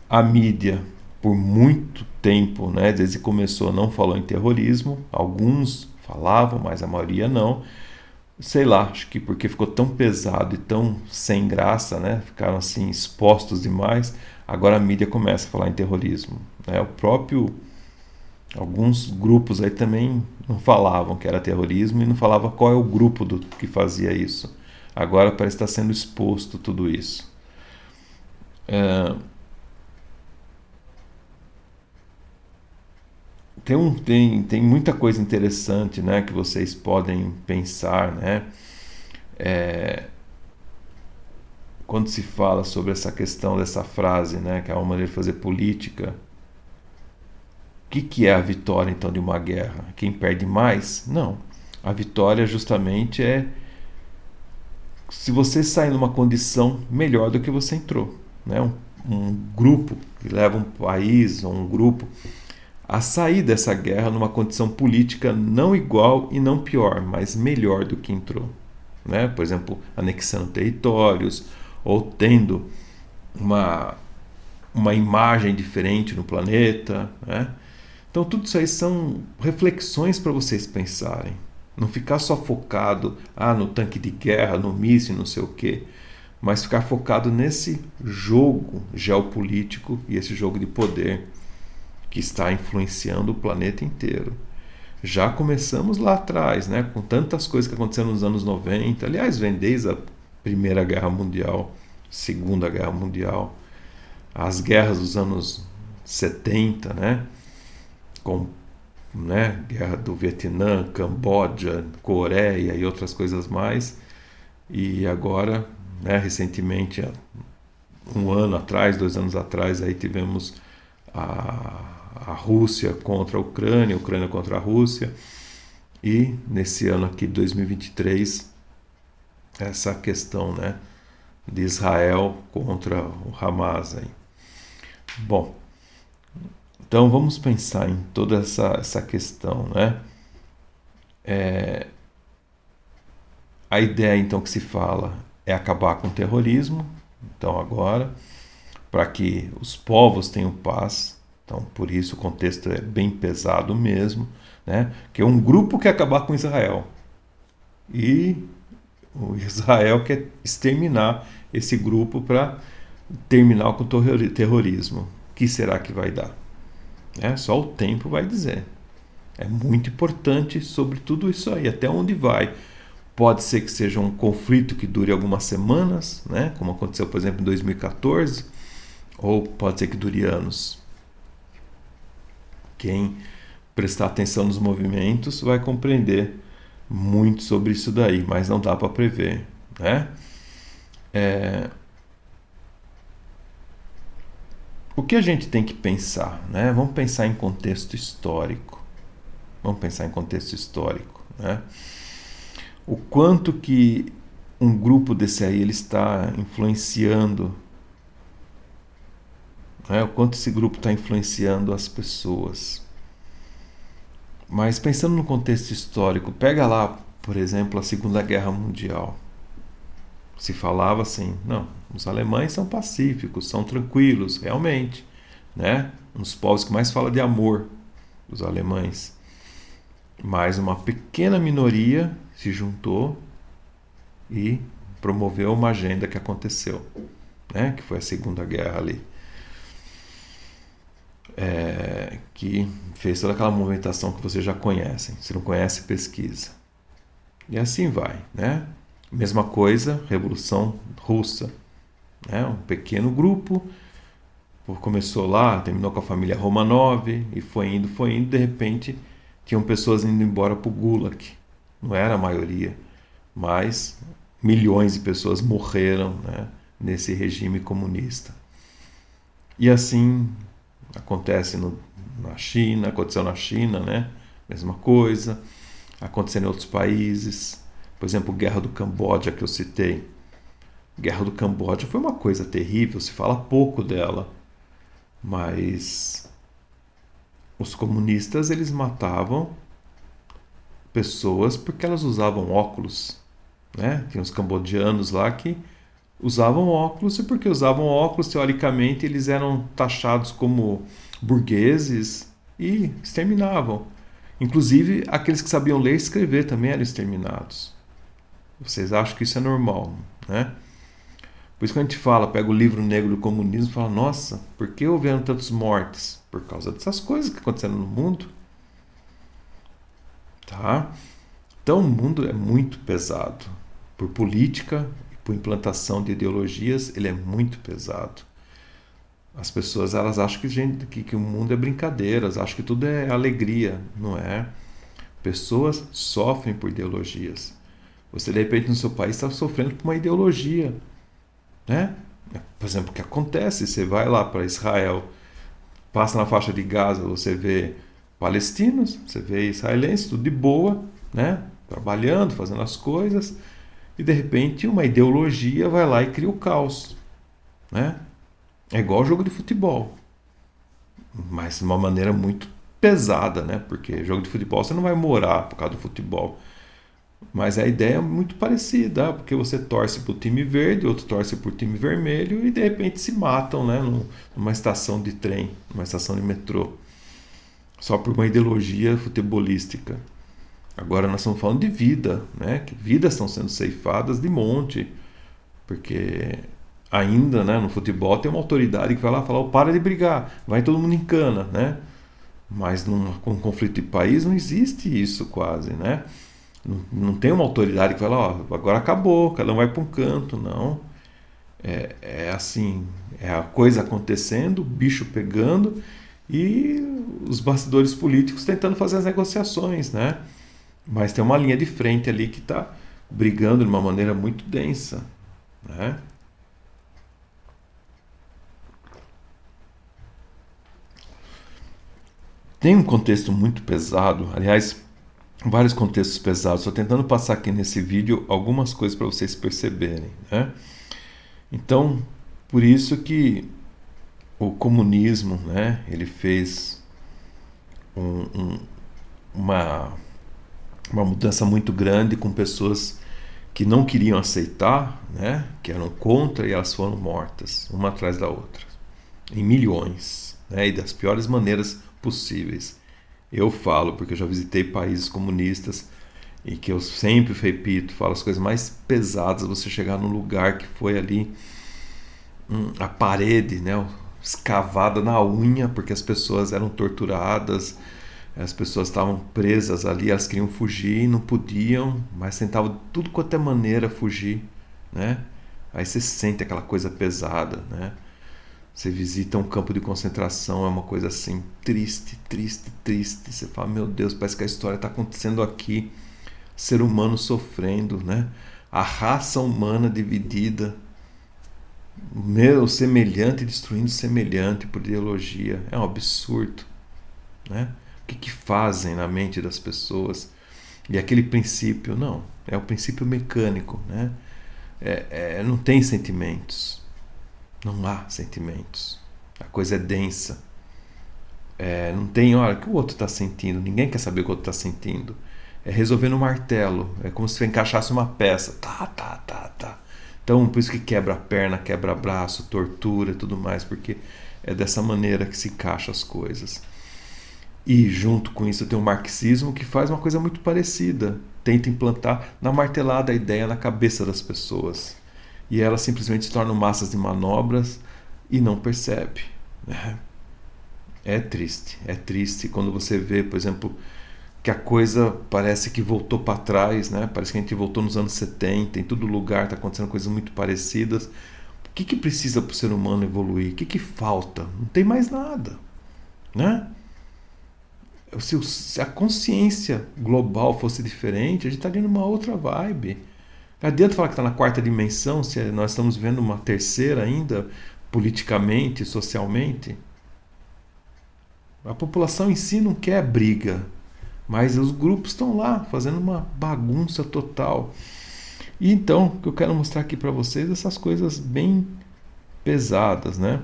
A mídia, por muito tempo, né? Desde que começou, não falou em terrorismo. Alguns falavam, mas a maioria não. Sei lá, acho que porque ficou tão pesado e tão sem graça, né? Ficaram assim expostos demais. Agora a mídia começa a falar em terrorismo, né? Alguns grupos aí também não falavam que era terrorismo e não falava qual é o grupo que fazia isso. Agora parece estar sendo exposto tudo isso. Tem muita coisa interessante, né, que vocês podem pensar, né? Quando se fala sobre essa questão dessa frase, né, que é uma maneira de fazer política. O que é a vitória, então, de uma guerra? Quem perde mais? Não. A vitória justamente é se você sair numa condição melhor do que você entrou. Né? Um grupo que leva um país ou um grupo a sair dessa guerra numa condição política não igual e não pior, mas melhor do que entrou. né? Por exemplo, anexando territórios ou tendo uma imagem diferente no planeta, né? Então tudo isso aí são reflexões para vocês pensarem. Não ficar só focado no tanque de guerra, no míssil, não sei o quê, mas ficar focado nesse jogo geopolítico e esse jogo de poder que está influenciando o planeta inteiro. Já começamos lá atrás, né, com tantas coisas que aconteceram nos anos 90, aliás, vem desde a Primeira Guerra Mundial, Segunda Guerra Mundial, as guerras dos anos 70, né, com guerra do Vietnã, Camboja, Coreia e outras coisas mais. E agora, recentemente, 1 ano atrás, 2 anos atrás, aí tivemos a Rússia contra a Ucrânia contra a Rússia. E nesse ano aqui, 2023, essa questão, de Israel contra o Hamas. Aí. Bom, então vamos pensar em toda essa questão, A ideia então que se fala é acabar com o terrorismo, então agora, para que os povos tenham paz. Então por isso o contexto é bem pesado mesmo, que é um grupo quer acabar com Israel e o Israel quer exterminar esse grupo para terminar com o terrorismo. O que será que vai dar? Só o tempo vai dizer. É muito importante sobre tudo isso aí, até onde vai. Pode ser que seja um conflito que dure algumas semanas, como aconteceu, por exemplo, em 2014, ou pode ser que dure anos. Quem prestar atenção nos movimentos vai compreender muito sobre isso daí, mas não dá para prever. O que a gente tem que pensar? Vamos pensar em contexto histórico. O quanto que um grupo desse aí ele está influenciando, o quanto esse grupo está influenciando as pessoas. Mas pensando no contexto histórico, pega lá, por exemplo, a Segunda Guerra Mundial. Se falava assim, não, os alemães são pacíficos, são tranquilos, realmente, Um dos povos que mais fala de amor, os alemães. Mas uma pequena minoria se juntou e promoveu uma agenda que aconteceu, que foi a Segunda Guerra ali. Que fez toda aquela movimentação que vocês já conhecem. Se não conhece, pesquisa. E assim vai, Mesma coisa, Revolução Russa. Um pequeno grupo, começou lá, terminou com a família Romanov, e foi indo, de repente tinham pessoas indo embora para o Gulag. Não era a maioria, mas milhões de pessoas morreram nesse regime comunista. E assim aconteceu na China, mesma coisa, acontecendo em outros países. Por exemplo, Guerra do Camboja, que eu citei. Guerra do Camboja foi uma coisa terrível, se fala pouco dela, mas os comunistas eles matavam pessoas porque elas usavam óculos, Tinha os cambodianos lá que usavam óculos, e porque usavam óculos, teoricamente, eles eram taxados como burgueses e exterminavam. Inclusive, aqueles que sabiam ler e escrever também eram exterminados. Vocês acham que isso é normal, Por isso que a gente pega o livro negro do comunismo e fala, nossa, por que houveram tantas mortes? Por causa dessas coisas que aconteceram no mundo. Tá? Então o mundo é muito pesado. Por política e por implantação de ideologias, ele é muito pesado. As pessoas elas acham que o mundo é brincadeira, elas acham que tudo é alegria. Não é. Pessoas sofrem por ideologias. Você, de repente, no seu país está sofrendo por uma ideologia. Por exemplo, o que acontece? Você vai lá para Israel, passa na faixa de Gaza, você vê palestinos, você vê israelenses, tudo de boa, trabalhando, fazendo as coisas, e de repente uma ideologia vai lá e cria o caos. É igual jogo de futebol, mas de uma maneira muito pesada, porque jogo de futebol você não vai morar por causa do futebol. Mas a ideia é muito parecida, porque você torce para o time verde, outro torce para o time vermelho e de repente se matam, né, numa estação de trem, numa estação de metrô, só por uma ideologia futebolística. Agora nós estamos falando de vida, né, que vidas estão sendo ceifadas de monte, porque ainda, né, no futebol tem uma autoridade que vai lá falar: oh, para de brigar, vai todo mundo em cana, né? Mas num conflito de país não existe isso quase, né? Não tem uma autoridade que fala: ó, agora acabou, cada um vai para um canto, não. É assim, é a coisa acontecendo, o bicho pegando e os bastidores políticos tentando fazer as negociações, né? Mas tem uma linha de frente ali que está brigando de uma maneira muito densa, né? Tem um contexto muito pesado, aliás, vários contextos pesados. Estou tentando passar aqui nesse vídeo algumas coisas para vocês perceberem, né? Então, por isso que o comunismo, né, ele fez um, um, uma, uma mudança muito grande com pessoas que não queriam aceitar, né, que eram contra, e elas foram mortas, uma atrás da outra, em milhões, né, e das piores maneiras possíveis. Eu falo, porque eu já visitei países comunistas, e que eu sempre repito, falo as coisas mais pesadas, você chegar num lugar que foi ali a parede, né, escavada na unha, porque as pessoas eram torturadas, as pessoas estavam presas ali, elas queriam fugir, não podiam, mas tentavam de tudo quanto é maneira fugir, né? Aí você sente aquela coisa pesada, né? Você visita um campo de concentração, é uma coisa assim triste, triste, triste. Você fala: meu Deus, parece que a história está acontecendo aqui. Ser humano sofrendo, né? A raça humana dividida. Meu semelhante destruindo semelhante por ideologia. É um absurdo, né? O que fazem na mente das pessoas? E aquele princípio, não, é o princípio mecânico, né? Não tem sentimentos, não há sentimentos, a coisa é densa, não tem, olha, o que o outro está sentindo, ninguém quer saber o que o outro está sentindo, é resolver no martelo, é como se encaixasse uma peça, tá. Então, por isso que quebra a perna, quebra braço, tortura e tudo mais, porque é dessa maneira que se encaixa as coisas. E junto com isso tem o marxismo, que faz uma coisa muito parecida. Tenta implantar na martelada a ideia na cabeça das pessoas. E elas simplesmente se tornam massas de manobras e não percebe, né? É triste quando você vê, por exemplo, que a coisa parece que voltou para trás, né? Parece que a gente voltou nos anos 70, em todo lugar está acontecendo coisas muito parecidas. O que precisa para o ser humano evoluir? O que falta? Não tem mais nada, né? Se a consciência global fosse diferente, a gente estaria numa outra vibe. Não adianta falar que está na quarta dimensão, se nós estamos vendo uma terceira ainda, politicamente, socialmente. A população em si não quer briga, mas os grupos estão lá fazendo uma bagunça total. E então, o que eu quero mostrar aqui para vocês, essas coisas bem pesadas, né?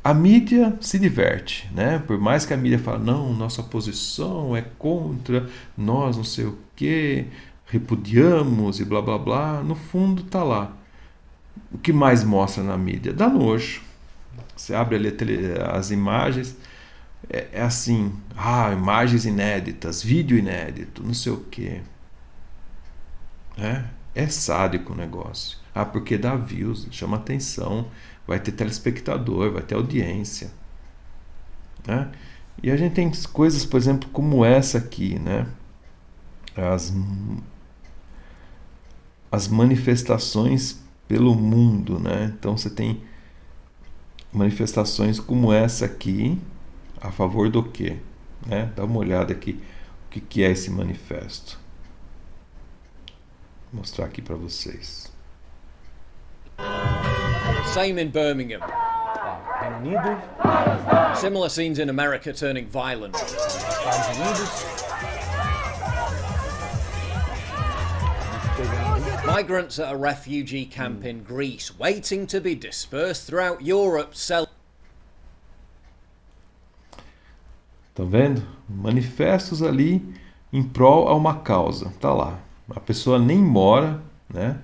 A mídia se diverte, né? Por mais que a mídia fale: não, nossa posição é contra, nós não sei o que, repudiamos e blá blá blá, no fundo tá lá. O que mais mostra na mídia? Dá nojo. Você abre ali as imagens, é assim: imagens inéditas, vídeo inédito, não sei o que. É sádico o negócio. Porque dá views, chama atenção, vai ter telespectador, vai ter audiência, né? E a gente tem coisas, por exemplo, como essa aqui, né? As manifestações pelo mundo, né? Então você tem manifestações como essa aqui, a favor do quê? Né? Dá uma olhada aqui, o que é esse manifesto. Vou mostrar aqui para vocês. Same in Birmingham. Reino Unido. Similar scenes in America turning violent. Estados Unidos. Migrants at a refugee camp in Greece waiting to be dispersed throughout Europe. Tá vendo? Manifestos ali em prol a uma causa. Tá lá. A pessoa nem mora, né?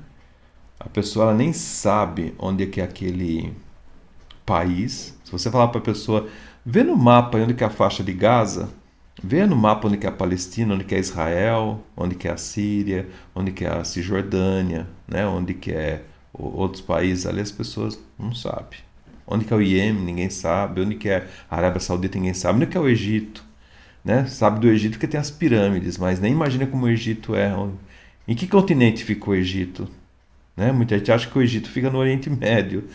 A pessoa ela nem sabe onde é que é aquele país. Se você falar para a pessoa, vê no mapa onde que é a faixa de Gaza, vê no mapa onde que é a Palestina, onde que é Israel, onde que é a Síria, onde que é a Cisjordânia, né? Onde que é outros países ali, as pessoas não sabem. Onde que é o Iêmen, ninguém sabe. Onde que é a Arábia Saudita, ninguém sabe. Onde que é o Egito, né? Sabe do Egito porque tem as pirâmides, mas nem imagina como o Egito é. Em que continente fica o Egito? Né? Muita gente acha que o Egito fica no Oriente Médio,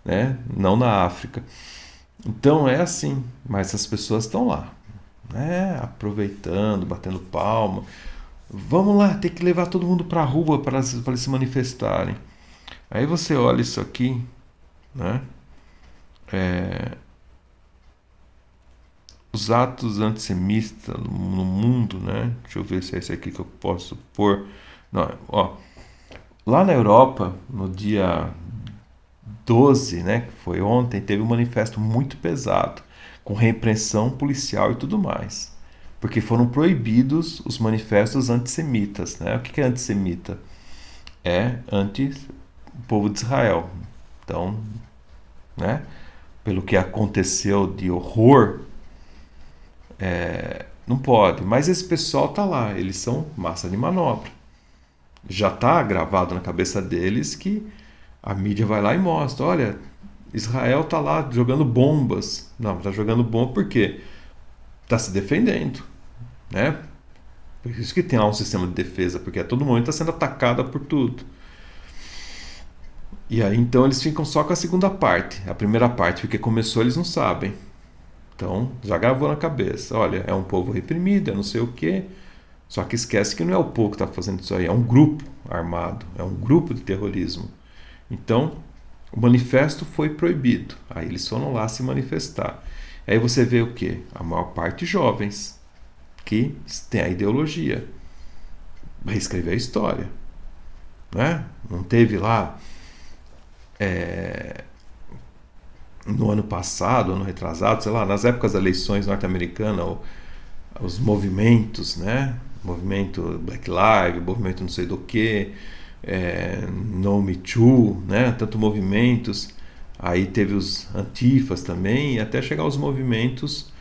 né? Não na África. Então é assim, mas as pessoas estão lá, né? Aproveitando, batendo palma. Vamos lá, tem que levar todo mundo para a rua para eles se manifestarem. Aí você olha isso aqui, né? Os atos antissemitas no mundo, né? Deixa eu ver se é esse aqui que eu posso pôr. Não, ó, lá na Europa, no dia 12, né, que foi ontem, teve um manifesto muito pesado, com repressão policial e tudo mais. Porque foram proibidos os manifestos antissemitas, né? O que é antissemita? É anti o povo de Israel. Então, né, pelo que aconteceu de horror, não pode. Mas esse pessoal tá lá, eles são massa de manobra. Já tá gravado na cabeça deles que a mídia vai lá e mostra, olha, Israel tá lá jogando bombas. Não, tá jogando bomba por quê? Tá se defendendo, né? Por isso que tem lá um sistema de defesa, porque a todo momento está sendo atacada por tudo. E aí então eles ficam só com a segunda parte. A primeira parte, porque começou, eles não sabem. Então já gravou na cabeça. Olha, é um povo reprimido, é não sei o quê. Só que esquece que não é o povo que está fazendo isso aí, é um grupo armado, é um grupo de terrorismo. Então, o manifesto foi proibido. Aí eles foram lá se manifestar. Aí você vê o quê? A maior parte jovens que tem a ideologia. Vai escrever a história. Né? Não teve lá no ano passado, ano retrasado, sei lá, nas épocas das eleições norte-americanas, os movimentos, né? Movimento Black Lives, movimento não sei do que, No Me Too, né? Tanto movimentos. Aí teve os antifas também, e até chegar aos movimentos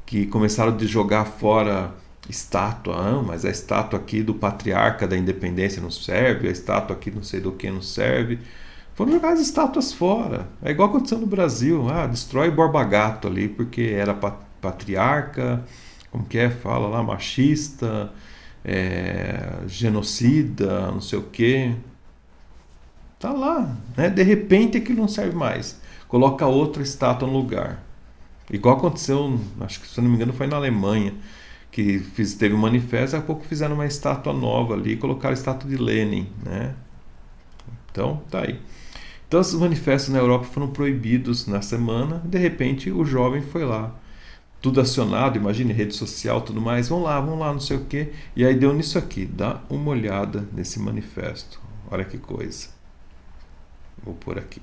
que começaram a jogar fora estátua, mas a estátua aqui do patriarca da independência não serve, a estátua aqui não sei do que não serve. Foram jogar as estátuas fora. É igual aconteceu no Brasil. Destrói Borba Gato ali porque era patriarca, como que é? Fala lá, machista, genocida, não sei o quê. Tá lá, né? De repente aquilo não serve mais. Coloca outra estátua no lugar. Igual aconteceu, acho que se eu não me engano foi na Alemanha, que teve um manifesto, daqui a pouco fizeram uma estátua nova ali e colocaram a estátua de Lenin, né? Então, tá aí. Então, esses manifestos na Europa foram proibidos na semana, de repente o jovem foi lá. Tudo acionado, imagine, rede social, tudo mais, vamos lá, não sei o quê. E aí deu nisso aqui, dá uma olhada nesse manifesto. Olha que coisa. Vou pôr aqui.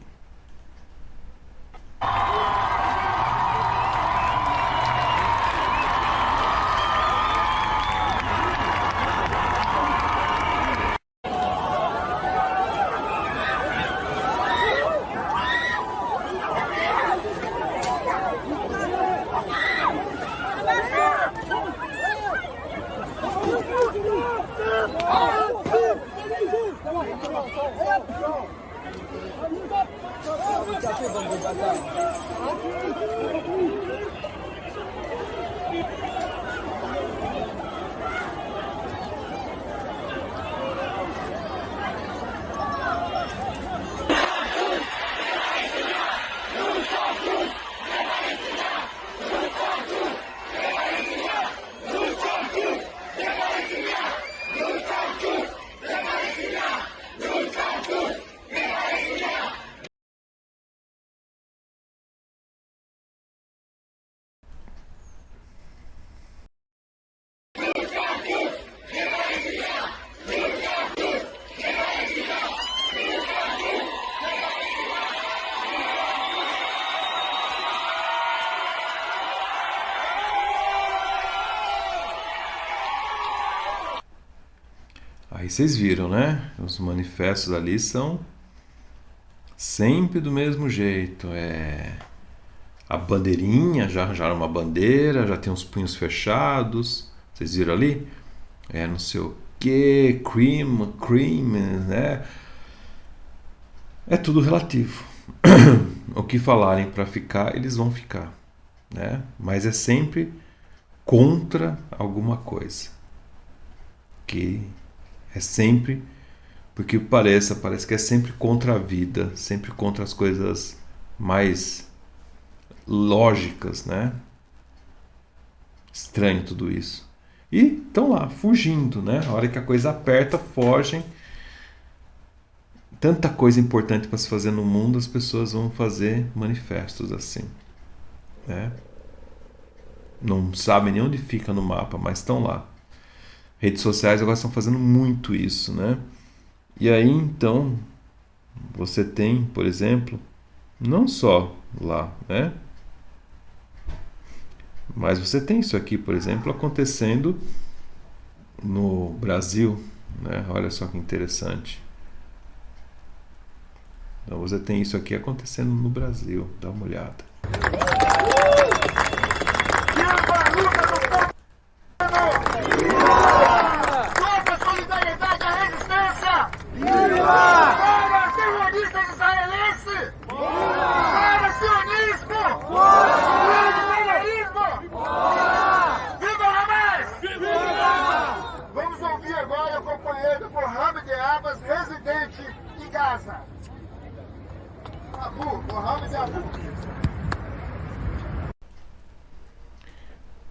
Aí vocês viram, né? Os manifestos ali são sempre do mesmo jeito. A bandeirinha, já arranjaram uma bandeira, já tem os punhos fechados. Vocês viram ali? Não sei o que, cream, né? É tudo relativo. O que falarem para ficar, eles vão ficar, né? Mas é sempre contra alguma coisa. Que é sempre, porque parece que é sempre contra a vida, sempre contra as coisas mais lógicas, né? Estranho tudo isso. E estão lá, fugindo, né? A hora que a coisa aperta, fogem. Tanta coisa importante para se fazer no mundo, as pessoas vão fazer manifestos assim, né? Não sabem nem onde fica no mapa, mas estão lá. Redes sociais agora estão fazendo muito isso, né? E aí, então, você tem, por exemplo, não só lá, né? Mas você tem isso aqui, por exemplo, acontecendo no Brasil, né? Olha só que interessante. Então você tem isso aqui acontecendo no Brasil. Dá uma olhada. Nossa solidariedade à resistência! Para terroristas israelenses! Para sionismo! Para terrorismo! Viva Hamas! Viva! Vamos ouvir agora o companheiro Mohamed Abbas, residente em Gaza. Mohamed Abbas.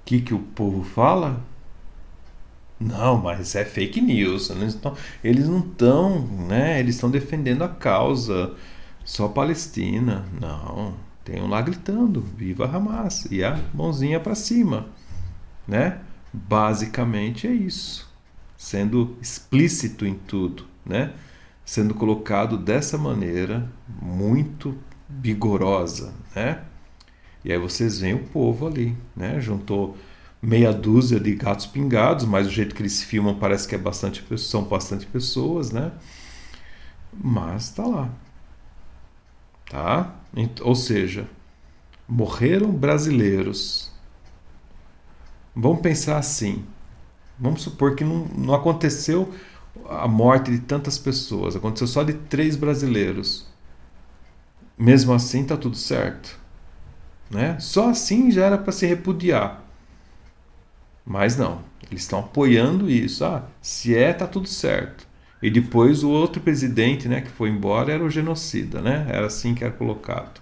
O que o povo fala? Não, mas é fake news. Eles não estão, né? Eles estão defendendo a causa só Palestina. Não, tem um lá gritando, viva Hamas, e a mãozinha para cima, né? Basicamente é isso, sendo explícito em tudo, né? Sendo colocado dessa maneira muito vigorosa, né? E aí vocês veem o povo ali, né? Juntou meia dúzia de gatos pingados, mas o jeito que eles filmam parece que são bastante pessoas, né? Mas tá lá, tá? Ou seja, morreram brasileiros. Vamos pensar assim. Vamos supor que não aconteceu a morte de tantas pessoas, aconteceu só de 3 brasileiros. Mesmo assim, tá tudo certo, né? Só assim já era para se repudiar. Mas não, eles estão apoiando isso. Se tá tudo certo. E depois o outro presidente, né, que foi embora era o genocida, né? Era assim que era colocado.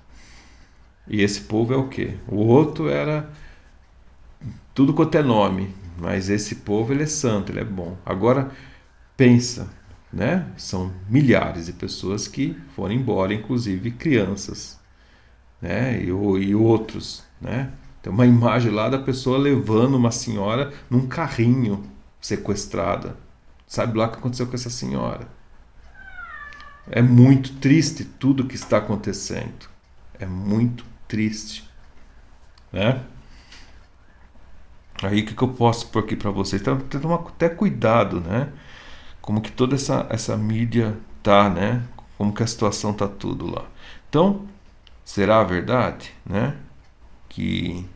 E esse povo é o quê? O outro era tudo quanto é nome, mas esse povo ele é santo, ele é bom. Agora pensa, né? São milhares de pessoas que foram embora, inclusive crianças, né? E outros, né? Tem uma imagem lá da pessoa levando uma senhora num carrinho sequestrada. Sabe lá o que aconteceu com essa senhora? É muito triste tudo que está acontecendo. É muito triste, né? Aí o que eu posso pôr aqui para vocês? Então, tem que tomar até cuidado, né? Como que toda essa mídia tá, né? Como que a situação tá tudo lá. Então, será a verdade, né? Que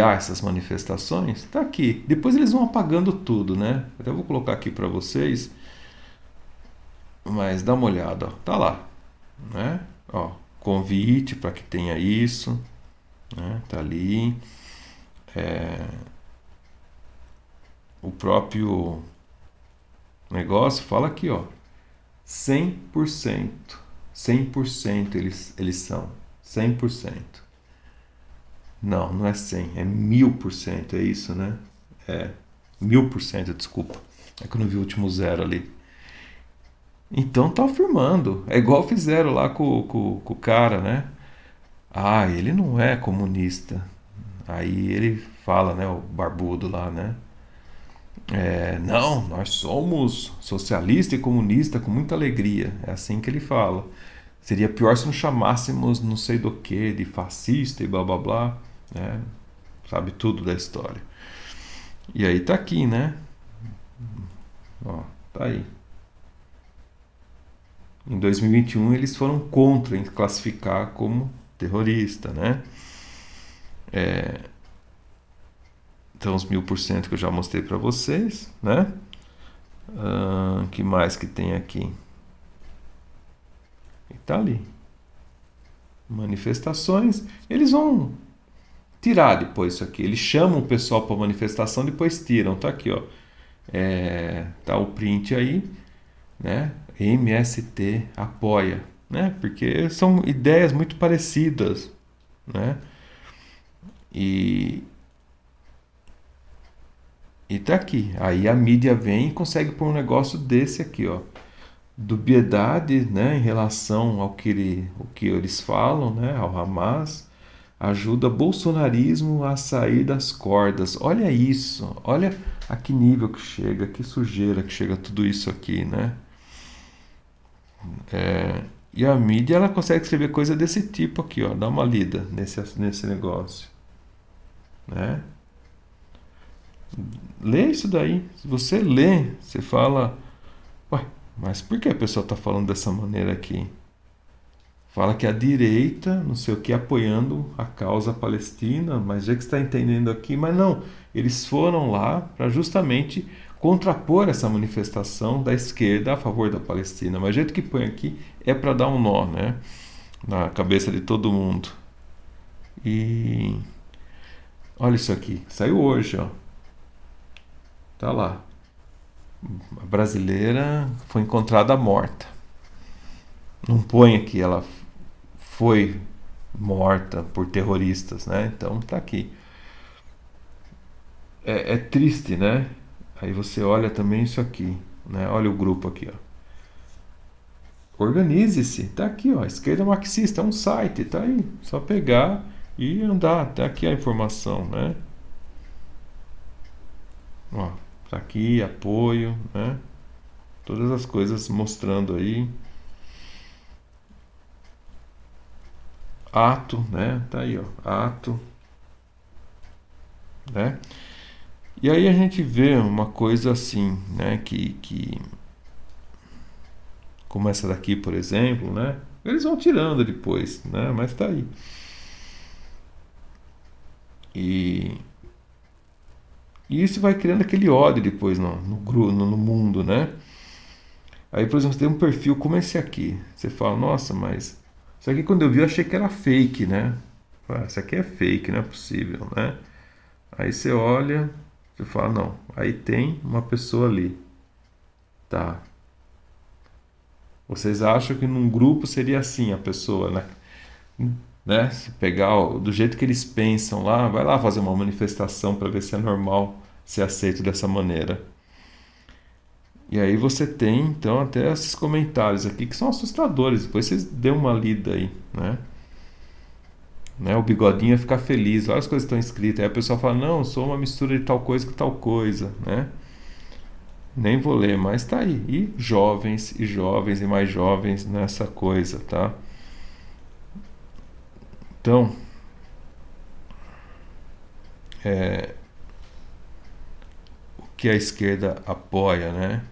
há essas manifestações? Tá aqui. Depois eles vão apagando tudo, né? Até vou colocar aqui para vocês. Mas dá uma olhada, ó. Tá lá, né? Ó, convite para que tenha isso, né? Tá ali. O próprio negócio fala aqui, ó. 100%. 100% eles são. 100%. Não é 100, é 1000%, é isso, né? 1000%, desculpa. É que eu não vi o último zero ali. Então tá afirmando. É igual fizeram lá com o cara, né? Ele não é comunista. Aí ele fala, né? O barbudo lá, né? Não, nós somos socialista e comunista com muita alegria. É assim que ele fala. Seria pior se não chamássemos não sei do que de fascista e blá blá blá, né? Sabe tudo da história. E aí tá aqui, né? Ó, Tá aí. Em 2021 eles foram contra em classificar como terrorista, né? Então os 1000% que eu já mostrei para vocês, né? Que mais que tem aqui? E tá ali. Manifestações. Eles vão tirar depois isso aqui. Eles chamam o pessoal para manifestação, depois tiram. Tá aqui, ó. Tá o print aí, né? MST apoia, né? Porque são ideias muito parecidas, né? E tá aqui. Aí a mídia vem e consegue pôr um negócio desse aqui, ó. Dubiedade, né, em relação ao que eles falam, né, ao Hamas, ajuda bolsonarismo a sair das cordas. Olha isso, olha a que nível que chega, que sujeira que chega tudo isso aqui, né? E a mídia, ela consegue escrever coisa desse tipo aqui, ó. Dá uma lida nesse negócio, né? Lê isso daí. Se você lê, você fala, ué, mas por que a pessoa está falando dessa maneira aqui? Fala que a direita, não sei o que, apoiando a causa palestina, mas já que está entendendo aqui, mas não, eles foram lá para justamente contrapor essa manifestação da esquerda a favor da Palestina. Mas o jeito que põe aqui é para dar um nó, né, na cabeça de todo mundo. E olha isso aqui, saiu hoje, ó. Tá lá. A brasileira foi encontrada morta. Não põe aqui, ela foi morta por terroristas, né? Então tá aqui. É triste, né? Aí você olha também isso aqui, né? Olha o grupo aqui, ó. Organize-se, tá aqui, ó. Esquerda Marxista, é um site, tá aí. Só pegar e andar. Tá aqui a informação, né? Ó, tá aqui, apoio, né? Todas as coisas mostrando aí. Ato, né? Tá aí, ó. Ato, né? E aí a gente vê uma coisa assim, né? Que como essa daqui, por exemplo, né? Eles vão tirando depois, né? Mas tá aí. E isso vai criando aquele ódio depois no mundo, né? Aí, por exemplo, você tem um perfil como esse aqui. Você fala, nossa, mas isso aqui quando eu vi eu achei que era fake, né? Isso aqui é fake, não é possível, né? Aí você olha, você fala, não, aí tem uma pessoa ali. Tá. Vocês acham que num grupo seria assim a pessoa, né? Se pegar do jeito que eles pensam lá, vai lá fazer uma manifestação para ver se é normal ser aceito dessa maneira. E aí você tem, então, até esses comentários aqui que são assustadores. Depois vocês dêem uma lida aí, né? O bigodinho ia ficar feliz, várias coisas estão escritas. Aí a pessoa fala, não, eu sou uma mistura de tal coisa com tal coisa, né? Nem vou ler, mas tá aí. E jovens e mais jovens nessa coisa, tá? Então, o que a esquerda apoia, né?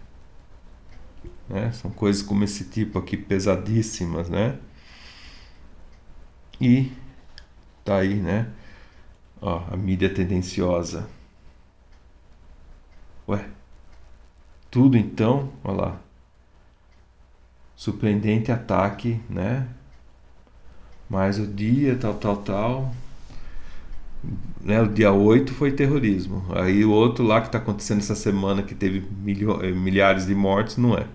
São coisas como esse tipo aqui, pesadíssimas, né? E tá aí, né? Ó, a mídia tendenciosa. Ué, tudo então, olha lá. Surpreendente ataque, né? Mas o dia tal, né? O dia 8 foi terrorismo. Aí o outro lá que está acontecendo essa semana, que teve milhares de mortes, não é.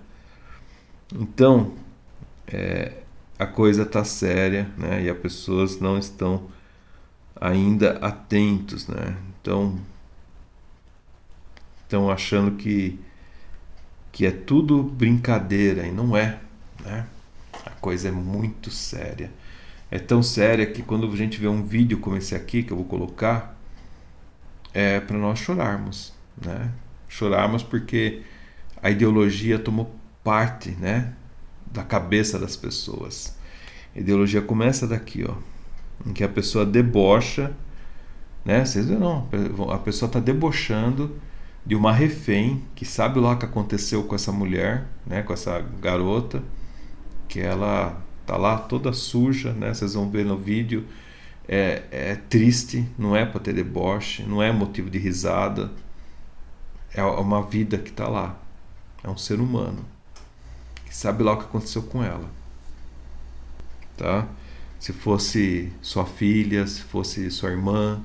Então, a coisa está séria, né? E as pessoas não estão ainda atentos, né? Então, estão achando que é tudo brincadeira, e não é, né? A coisa é muito séria. É tão séria que quando a gente vê um vídeo como esse aqui, que eu vou colocar, é para nós chorarmos, né? Chorarmos porque a ideologia tomou parte, né, da cabeça das pessoas. A ideologia começa daqui, ó, em que a pessoa debocha, né? Vocês viram? A pessoa está debochando de uma refém que sabe lá o que aconteceu com essa mulher, né, com essa garota, que ela tá lá toda suja, né, vocês vão ver no vídeo. É triste, não é para ter deboche, não é motivo de risada, é uma vida que está lá, é um ser humano que sabe lá o que aconteceu com ela, tá? Se fosse sua filha, se fosse sua irmã,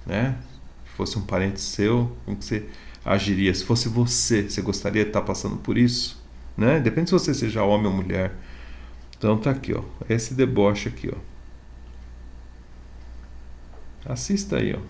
né? Se fosse um parente seu, como que você agiria? Se fosse você gostaria de estar passando por isso, né? Depende se você seja homem ou mulher. Então tá aqui, ó, esse deboche aqui, ó. Assista aí, ó.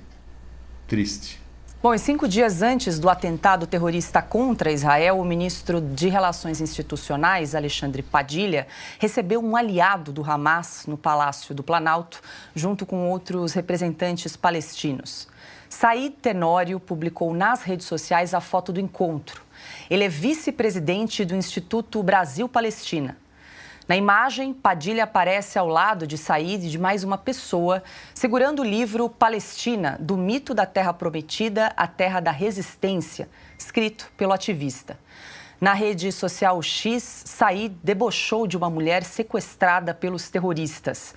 Triste. Bom, e 5 dias antes do atentado terrorista contra Israel, o ministro de Relações Institucionais, Alexandre Padilha, recebeu um aliado do Hamas no Palácio do Planalto, junto com outros representantes palestinos. Said Tenório publicou nas redes sociais a foto do encontro. Ele é vice-presidente do Instituto Brasil-Palestina. Na imagem, Padilha aparece ao lado de Said e de mais uma pessoa, segurando o livro Palestina, do mito da Terra Prometida à Terra da Resistência, escrito pelo ativista. Na rede social X, Said debochou de uma mulher sequestrada pelos terroristas.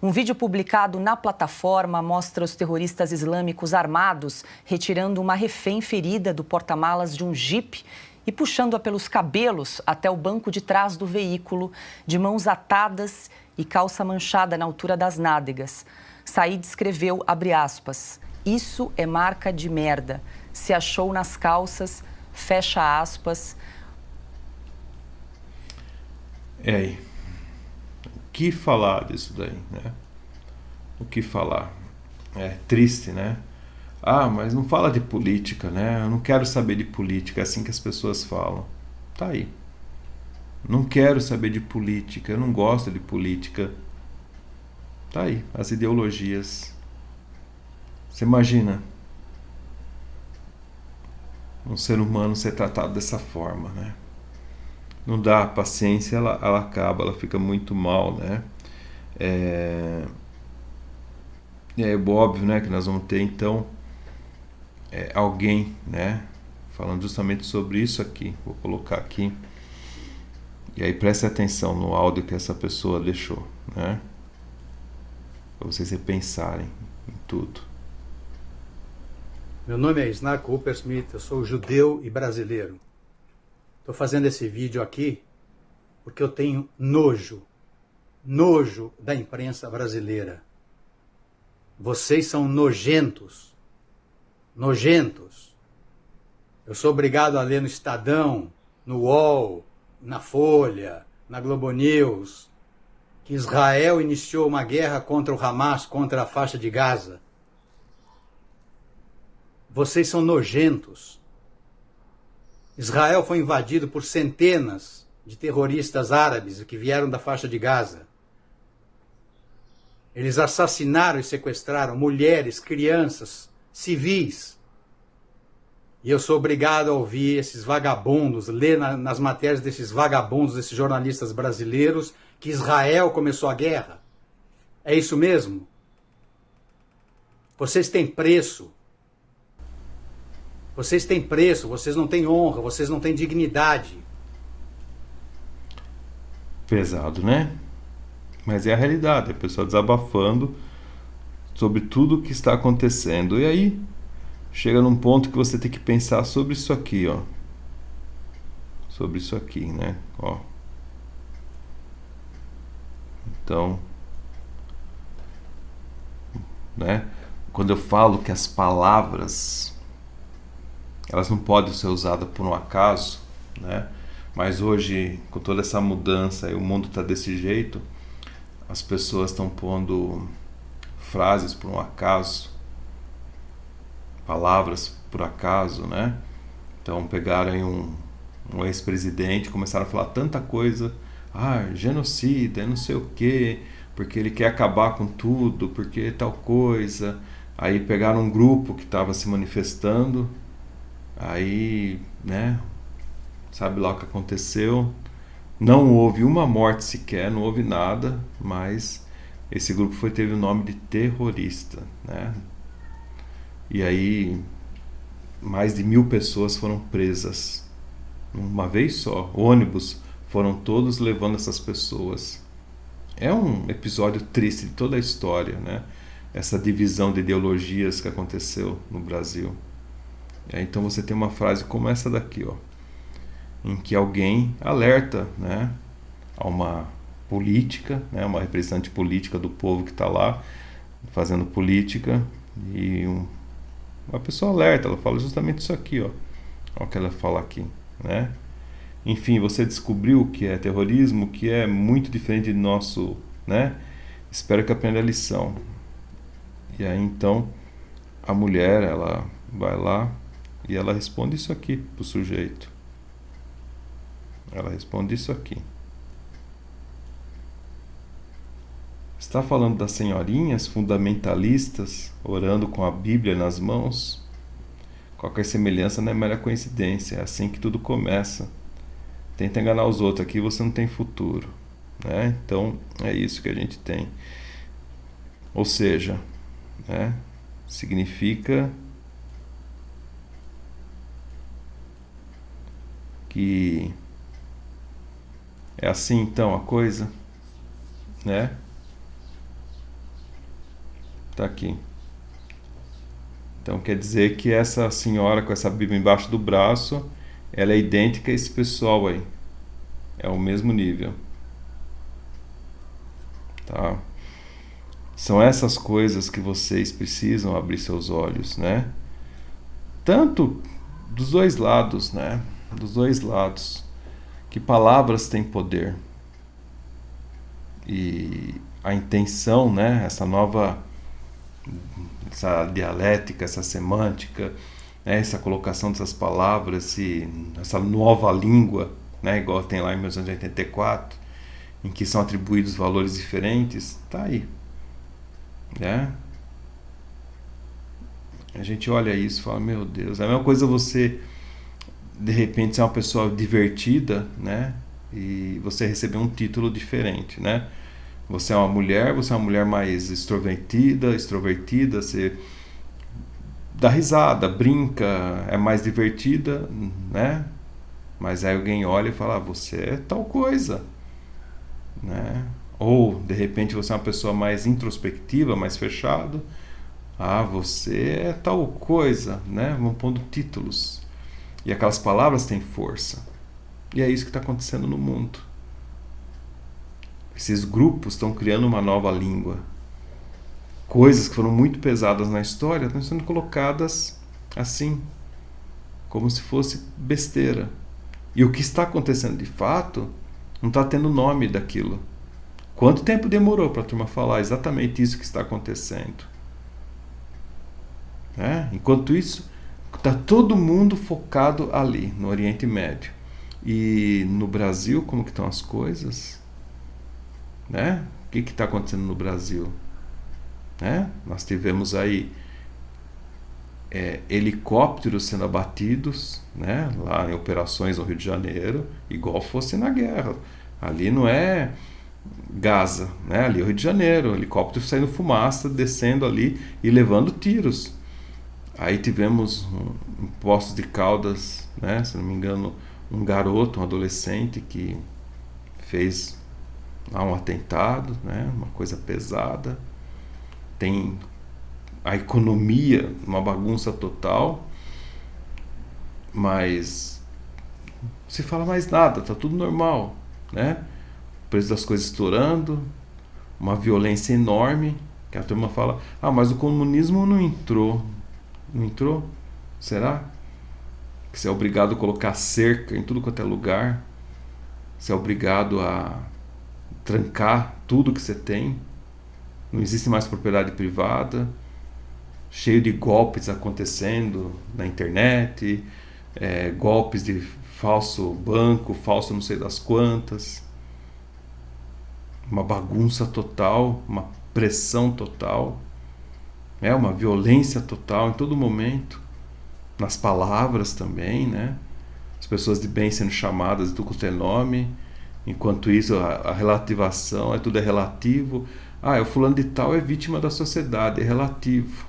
Um vídeo publicado na plataforma mostra os terroristas islâmicos armados retirando uma refém ferida do porta-malas de um jipe e puxando-a pelos cabelos até o banco de trás do veículo, de mãos atadas e calça manchada na altura das nádegas. Said escreveu, abre aspas, isso é marca de merda, se achou nas calças, fecha aspas. E aí? O que falar disso daí, né? O que falar? É triste, né? Ah, mas não fala de política, né? Eu não quero saber de política, é assim que as pessoas falam. Tá aí. Não quero saber de política, eu não gosto de política. Tá aí, as ideologias. Você imagina um ser humano ser tratado dessa forma, né? Não dá, a paciência ela acaba, ela fica muito mal, né? É óbvio, né, que nós vamos ter então alguém, né, falando justamente sobre isso aqui. Vou colocar aqui. E aí preste atenção no áudio que essa pessoa deixou, né? Para vocês repensarem em tudo. Meu nome é Isnar Coopersmith, eu sou judeu e brasileiro. Estou fazendo esse vídeo aqui porque eu tenho nojo da imprensa brasileira. Vocês são nojentos. Eu sou obrigado a ler no Estadão, no UOL, na Folha, na Globo News, que Israel iniciou uma guerra contra o Hamas, contra a faixa de Gaza. Vocês são nojentos. Israel foi invadido por centenas de terroristas árabes que vieram da faixa de Gaza. Eles assassinaram e sequestraram mulheres, crianças, civis. E eu sou obrigado a ouvir esses vagabundos, ler nas matérias desses vagabundos, desses jornalistas brasileiros, que Israel começou a guerra. É isso mesmo? Vocês têm preço. Vocês têm preço, vocês não têm honra, vocês não têm dignidade. Pesado, né? Mas é a realidade, a pessoa desabafando sobre tudo o que está acontecendo. E aí chega num ponto que você tem que pensar sobre isso aqui, ó. Sobre isso aqui, né? Ó. Então, né? Quando eu falo que as palavras elas não podem ser usadas por um acaso, né? Mas hoje, com toda essa mudança e o mundo está desse jeito, as pessoas estão pondo frases por um acaso, palavras por acaso, né? Então pegaram aí um ex-presidente, começaram a falar tanta coisa, genocida, não sei o quê, porque ele quer acabar com tudo, porque tal coisa. Aí pegaram um grupo que estava se manifestando, aí, né? Sabe lá o que aconteceu? Não houve uma morte sequer, não houve nada, mas esse grupo teve o nome de terrorista, né? E aí mais de 1.000 pessoas foram presas. Uma vez só. Ônibus foram todos levando essas pessoas. É um episódio triste de toda a história, né? Essa divisão de ideologias que aconteceu no Brasil. E aí, então você tem uma frase como essa daqui, ó, em que alguém alerta, né, a uma política, né, uma representante política do povo que está lá fazendo política, e uma pessoa alerta, ela fala justamente isso aqui, ó, o que ela fala aqui, né? Enfim, você descobriu o que é terrorismo, que é muito diferente do nosso, né? Espero que aprenda a lição. E aí então a mulher, ela vai lá e ela responde isso aqui pro sujeito. Ela responde isso aqui. Está falando das senhorinhas fundamentalistas orando com a Bíblia nas mãos? Qualquer semelhança não é mera coincidência, é assim que tudo começa. Tenta enganar os outros, aqui você não tem futuro, né? Então é isso que a gente tem. Ou seja, né, significa que é assim então a coisa, né? Tá aqui. Então quer dizer que essa senhora com essa Bíblia embaixo do braço, ela é idêntica a esse pessoal aí. É o mesmo nível. Tá? São essas coisas que vocês precisam abrir seus olhos, né? Tanto dos dois lados, né? Dos dois lados. Que palavras têm poder. E a intenção, né? Essa dialética, essa semântica, né? Essa colocação dessas palavras, essa nova língua, né? Igual tem lá em 1984, em que são atribuídos valores diferentes, tá aí. Né? A gente olha isso e fala, meu Deus, é a mesma coisa você de repente ser uma pessoa divertida, né? E você receber um título diferente, né? Você é uma mulher mais extrovertida, você dá risada, brinca, é mais divertida, né? Mas aí alguém olha e fala, você é tal coisa, né? Ou, de repente, você é uma pessoa mais introspectiva, mais fechado. Você é tal coisa, né? Vão pondo títulos. E aquelas palavras têm força. E é isso que está acontecendo no mundo. Esses grupos estão criando uma nova língua. Coisas que foram muito pesadas na história estão sendo colocadas assim, como se fosse besteira. E o que está acontecendo de fato não está tendo nome daquilo. Quanto tempo demorou para a turma falar exatamente isso que está acontecendo? Enquanto isso, está todo mundo focado ali, no Oriente Médio. E no Brasil, como que estão as coisas? Né? O que está acontecendo no Brasil? Nós tivemos aí helicópteros sendo abatidos, né? Lá em operações no Rio de Janeiro, igual fosse na guerra. Ali não é Gaza, né? Ali é o Rio de Janeiro, helicóptero saindo fumaça, descendo ali e levando tiros. Aí tivemos em Poços de Caldas, né? Se não me engano, um garoto, um adolescente que fez lá um atentado, né? Uma coisa pesada. Tem a economia, uma bagunça total, mas se fala mais nada, tá tudo normal, né? O preço das coisas estourando, uma violência enorme, que a turma fala, mas o comunismo não entrou. Não entrou? Será? Que você é obrigado a colocar cerca em tudo quanto é lugar, você é obrigado a trancar tudo que você tem, não existe mais propriedade privada, cheio de golpes acontecendo na internet, golpes de falso banco, falso não sei das quantas, uma bagunça total, uma pressão total, uma violência total em todo momento, nas palavras também, né? As pessoas de bem sendo chamadas de tudo quanto é nome, enquanto isso a relativação, tudo é relativo. O fulano de tal é vítima da sociedade, é relativo.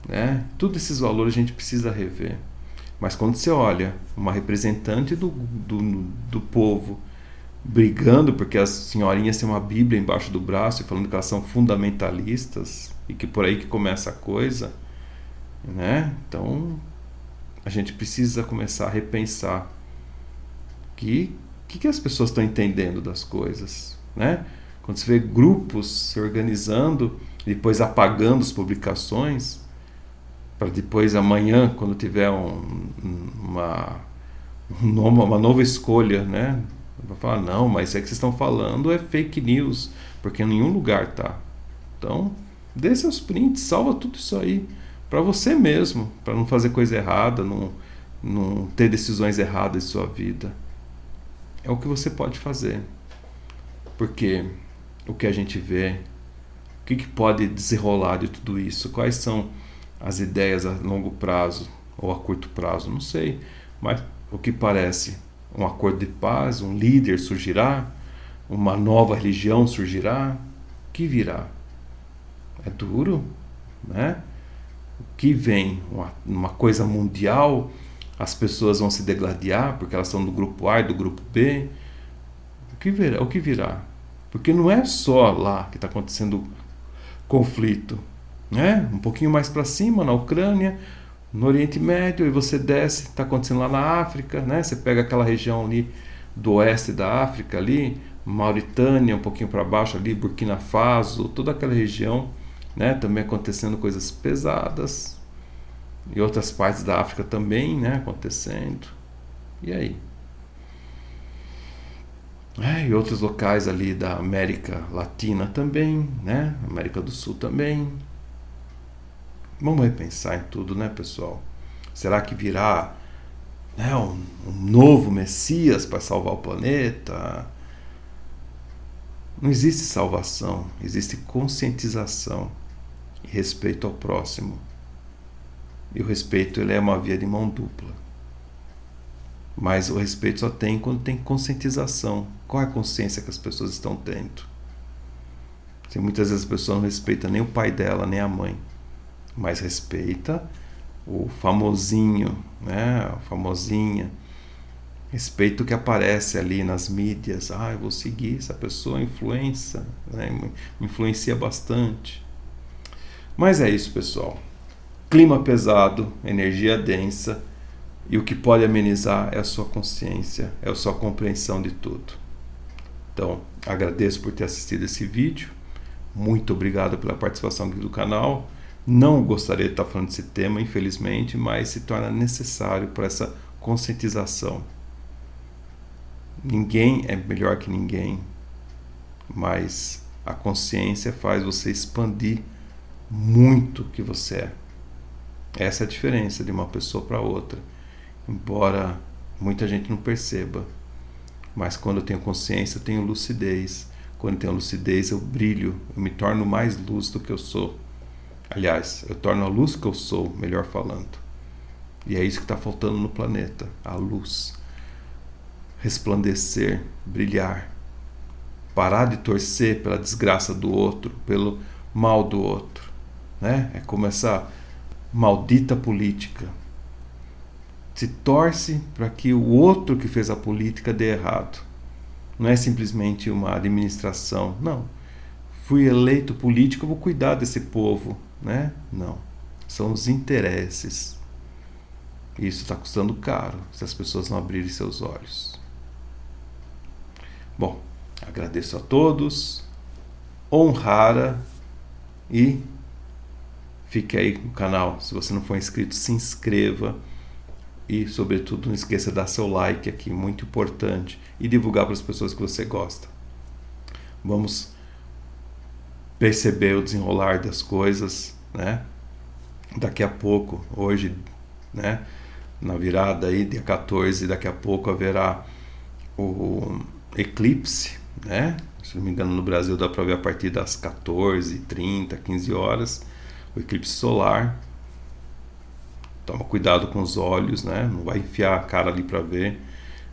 né? Todos esses valores a gente precisa rever. Mas quando você olha uma representante do povo brigando porque as senhorinhas têm uma Bíblia embaixo do braço e falando que elas são fundamentalistas e que por aí que começa a coisa, né? Então a gente precisa começar a repensar que as pessoas estão entendendo das coisas, né? Quando você vê grupos se organizando e depois apagando as publicações para depois amanhã, quando tiver uma nova escolha, né? Vai falar, não, mas isso é que vocês estão falando é fake news, porque em nenhum lugar tá. Então, dê seus prints, salva tudo isso aí para você mesmo, para não fazer coisa errada, não ter decisões erradas em sua vida. É o que você pode fazer. Porque o que a gente vê, o que pode desenrolar de tudo isso, quais são as ideias a longo prazo ou a curto prazo, não sei, mas o que parece, um acordo de paz, um líder surgirá, uma nova religião surgirá, o que virá? É duro, né? O que vem? Uma coisa mundial, as pessoas vão se degladiar porque elas estão do grupo A e do grupo B, o que virá? Porque não é só lá que está acontecendo conflito, né? Um pouquinho mais para cima, na Ucrânia, no Oriente Médio, e você desce, está acontecendo lá na África, né? Você pega aquela região ali do oeste da África, ali, Mauritânia, um pouquinho para baixo ali, Burkina Faso, toda aquela região, né? Também acontecendo coisas pesadas, e outras partes da África também, né? Acontecendo. E aí? E outros locais ali da América Latina também, né? América do Sul também. Vamos repensar em tudo, né, pessoal? Será que virá, né, um novo Messias para salvar o planeta? Não existe salvação, existe conscientização e respeito ao próximo. E o respeito, ele é uma via de mão dupla. Mas o respeito só tem quando tem conscientização. Qual é a consciência que as pessoas estão tendo? Se muitas vezes a pessoa não respeita nem o pai dela, nem a mãe, mas respeita o famosinho, né? A famosinha. Respeita o que aparece ali nas mídias. Eu vou seguir essa pessoa, influencia, né? Me influencia bastante. Mas é isso, pessoal. Clima pesado, energia densa, e o que pode amenizar é a sua consciência, é a sua compreensão de tudo. Então, agradeço por ter assistido esse vídeo. Muito obrigado pela participação aqui do canal. Não gostaria de estar falando desse tema, infelizmente, mas se torna necessário para essa conscientização. Ninguém é melhor que ninguém, mas a consciência faz você expandir muito o que você é. Essa é a diferença de uma pessoa para outra, embora muita gente não perceba. Mas quando eu tenho consciência, eu tenho lucidez. Quando eu tenho lucidez, eu brilho, eu me torno mais luz do que eu sou. Aliás, eu torno a luz que eu sou, melhor falando. E é isso que está faltando no planeta, a luz. Resplandecer, brilhar. Parar de torcer pela desgraça do outro, pelo mal do outro, né? É como essa maldita política. Se torce para que o outro que fez a política dê errado. Não é simplesmente uma administração. Não. Fui eleito político, eu vou cuidar desse povo, né? Não. São os interesses. E isso está custando caro se as pessoas não abrirem seus olhos. Bom, agradeço a todos. Honrara e fique aí no canal. Se você não for inscrito, se inscreva. E, sobretudo, não esqueça de dar seu like aqui, muito importante. E divulgar para as pessoas que você gosta. Vamos perceber o desenrolar das coisas, né? Daqui a pouco, hoje, né? Na virada aí, dia 14, daqui a pouco haverá o eclipse, né? Se não me engano, no Brasil dá para ver a partir das 14h30, 15 horas. O eclipse solar. Toma cuidado com os olhos, né? Não vai enfiar a cara ali para ver.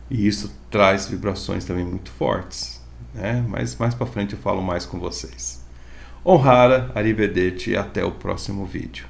E isso traz vibrações também muito fortes, né? Mas mais para frente eu falo mais com vocês. Honrara, arrivederci e até o próximo vídeo.